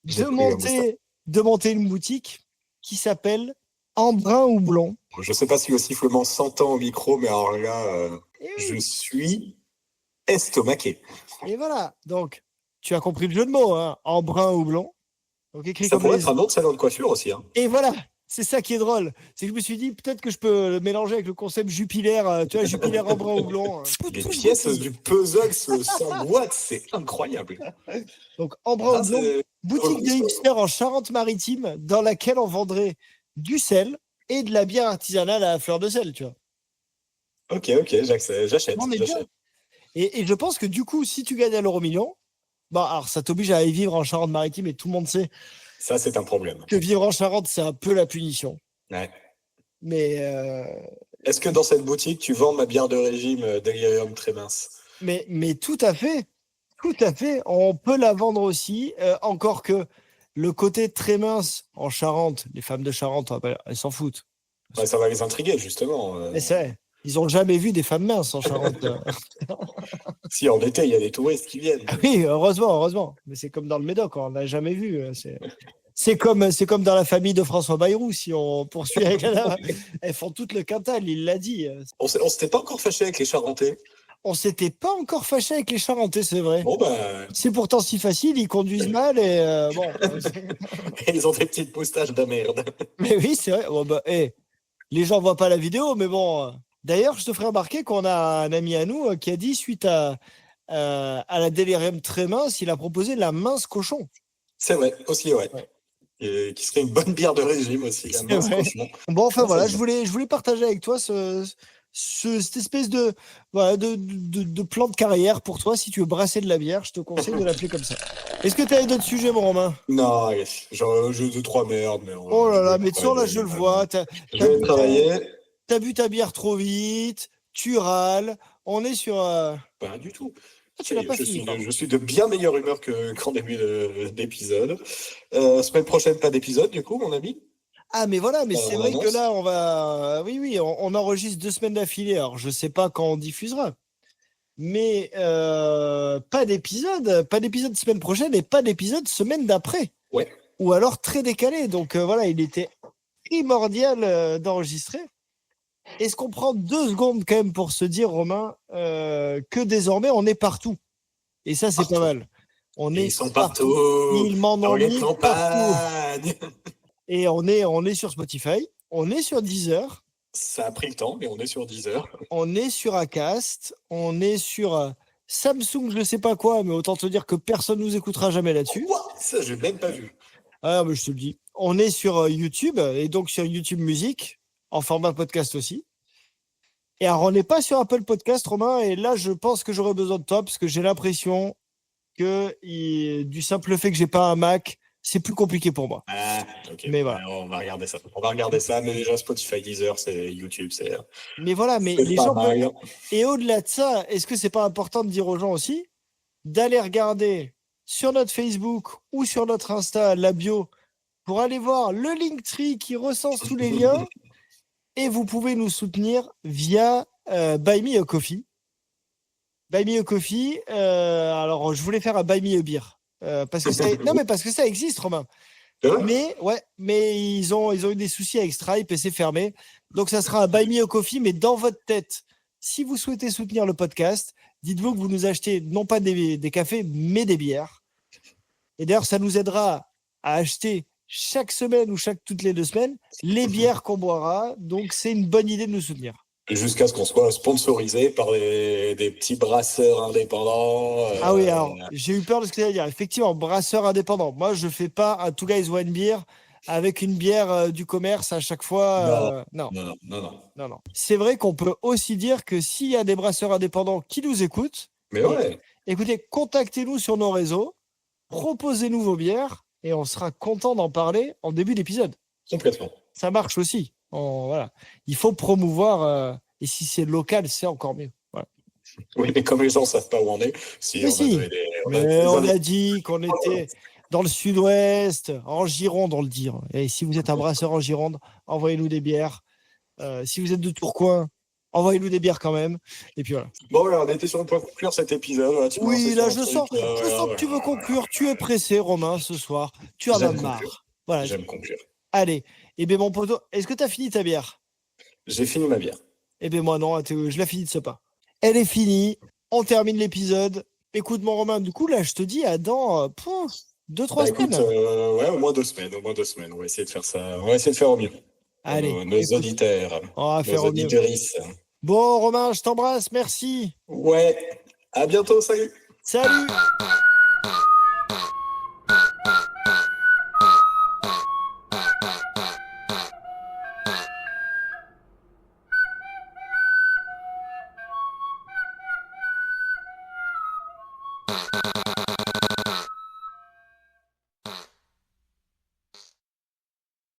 J'ai de pris un moustache. monter une boutique qui s'appelle Embrun Houblon. Je sais pas si le sifflement s'entend au micro, mais alors là, Et je oui, suis estomaqué. et voilà. Donc, tu as compris le jeu de mots, hein, Embrun Houblon. Donc, écrit Ça comme pourrait les. être un nom de salon de coiffure aussi. Hein. Et voilà, c'est ça qui est drôle. C'est que je me suis dit, peut-être que je peux le mélanger avec le concept Jupiler, tu vois, Jupiler Embrun Houblon. Les pièces du puzzle s'emboîtent, c'est incroyable. Donc, Embrun Ah, Houblon, boutique de hipster en Charente-Maritime dans laquelle on vendrait du sel et de la bière artisanale à la fleur de sel, tu vois. Ok, j'achète. On est bien. Et je pense que du coup, si tu gagnes à l'euro million, bah, alors ça t'oblige à aller vivre en Charente-Maritime et tout le monde sait Ça, c'est un problème. que vivre en Charente, c'est un peu la punition. Ouais. Mais, Est-ce que dans cette boutique, tu vends ma bière de régime Delirium très mince? mais tout à fait. Tout à fait. On peut la vendre aussi. Encore que le côté très mince en Charente, les femmes de Charente, elles s'en foutent. Ouais, ça va les intriguer, justement. Mais c'est, ils ont jamais vu des femmes minces en Charente. Si en été, il y a des touristes qui viennent. Oui, heureusement. Mais c'est comme dans le Médoc, on n'a jamais vu. C'est comme dans la famille de François Bayrou, si on poursuit avec la. Elles font tout le quintal, il l'a dit. On s'était pas encore fâché avec les Charentais. On s'était pas encore fâché avec les Charentais, c'est vrai. Bon, ben, C'est pourtant si facile, ils conduisent mal et bon. ils ont des petites moustaches de merde. Mais oui, c'est vrai. Bon, bah, les gens voient pas la vidéo, mais bon. D'ailleurs, je te ferai remarquer qu'on a un ami à nous qui a dit, suite à la délirium très mince, il a proposé la mince cochon. C'est vrai, aussi, ouais. Ouais. Et qui serait une bonne bière de régime aussi, la C'est mince vrai. cochon. Bon, enfin Ah, voilà, ça, je voulais partager avec toi cette espèce de, voilà, de plan de carrière pour toi. Si tu veux brasser de la bière, je te conseille de l'appeler comme ça. Est-ce que tu as d'autres sujets, mon Romain? Non, allez, genre, jeu de trois merdes, mais Oh là là, mais tu sais, là, je le vois. je vais travailler. t'as bu ta bière trop vite, tu râles. On est sur. Pas du tout. Ah, tu Ça l'as y est, pas fini, pardon. je suis de bien meilleure humeur qu'en début d'épisode. Semaine prochaine, pas d'épisode, du coup, mon ami. Ah, mais voilà, mais c'est On vrai que annonce. là, on va. Oui, on enregistre 2 semaines d'affilée. Alors, je sais pas quand on diffusera. Mais pas d'épisode semaine prochaine et pas d'épisode semaine d'après. Ouais. Ou alors très décalé. Donc voilà, il était primordial d'enregistrer. Est-ce qu'on prend 2 secondes quand même pour se dire, Romain, que désormais on est partout? Et ça, c'est pas Partout. mal. On Et est ils sont partout. partout. Ils m'en Dans ont les mis partout. campagnes. Et on est sur Spotify, on est sur Deezer, Ça a pris le temps, mais on est sur 10 heures. on est sur Acast, on est sur Samsung, je ne sais pas quoi, mais autant te dire que personne nous écoutera jamais là-dessus. Quoi? Ça, j'ai même pas vu. Ah, mais je te le dis. On est sur YouTube, et donc sur YouTube Musique, en format podcast aussi. Et alors, on n'est pas sur Apple Podcast, Romain, et là, je pense que j'aurais besoin de toi, parce que j'ai l'impression que du simple fait que j'ai pas un Mac, c'est plus compliqué pour moi. Ah, ok. Mais voilà. On va regarder ça. On va regarder ça, mais déjà Spotify, Deezer, c'est YouTube, Mais voilà, mais c'est les pas gens peuvent. mal. Et au-delà de ça, est-ce que c'est pas important de dire aux gens aussi d'aller regarder sur notre Facebook ou sur notre Insta la bio pour aller voir le Linktree qui recense tous les liens et vous pouvez nous soutenir via Buy Me a Coffee. Buy Me a Coffee, alors je voulais faire un Buy Me a Beer. Parce que non, mais parce que ça existe, Romain. C'est vrai? Mais ils ont eu des soucis avec Stripe et c'est fermé. Donc ça sera un Buy Me a Coffee, mais dans votre tête. Si vous souhaitez soutenir le podcast, dites-vous que vous nous achetez non pas des cafés, mais des bières. Et d'ailleurs, ça nous aidera à acheter chaque semaine ou toutes les 2 semaines les bières qu'on boira. Donc c'est une bonne idée de nous soutenir. Jusqu'à ce qu'on soit sponsorisé par des petits brasseurs indépendants. Ah oui, alors j'ai eu peur de ce que tu allais dire. Effectivement, brasseur indépendant. Moi, je fais pas un Two Guys One Beer avec une bière du commerce à chaque fois. Non, Non. non, non, non. Non. C'est vrai qu'on peut aussi dire que s'il y a des brasseurs indépendants qui nous écoutent, Mais ouais, écoutez, contactez-nous sur nos réseaux, proposez-nous vos bières et on sera content d'en parler en début d'épisode. complètement. Ça marche aussi. Voilà. Il faut promouvoir, et si c'est local, c'est encore mieux. Voilà. Oui, mais comme les gens savent pas où on est, si Mais on a si, mais on a dit qu'on était dans le sud-ouest, en Gironde, on le dit. Et si vous êtes un brasseur en Gironde, envoyez-nous des bières. Si vous êtes de Tourcoing, envoyez-nous des bières quand même. Et puis voilà. Bon, voilà, on était sur le point de conclure cet épisode. Voilà, tu peux lancer Oui, sur là, un je truc, sens, je voilà, sens que tu veux conclure. Tu es pressé, Romain, ce soir. Tu en as J'aime conclure. marre. Voilà. J'aime conclure. Allez. Eh bien, mon poteau, est-ce que tu as fini ta bière? J'ai fini ma bière. Eh bien, moi, non. Je l'ai fini de ce pas. Elle est finie. On termine l'épisode. Écoute, mon Romain, du coup, là, je te dis à dans 2-3 Écoute, semaines. ouais, au moins 2 semaines. Au moins 2 semaines. On va essayer de faire ça. On va essayer de faire au mieux. Allez. Nos Écoute, auditeurs. on va faire Nos au mieux. auditeuristes. Bon, Romain, je t'embrasse. Merci. Ouais. À bientôt. Salut. Salut.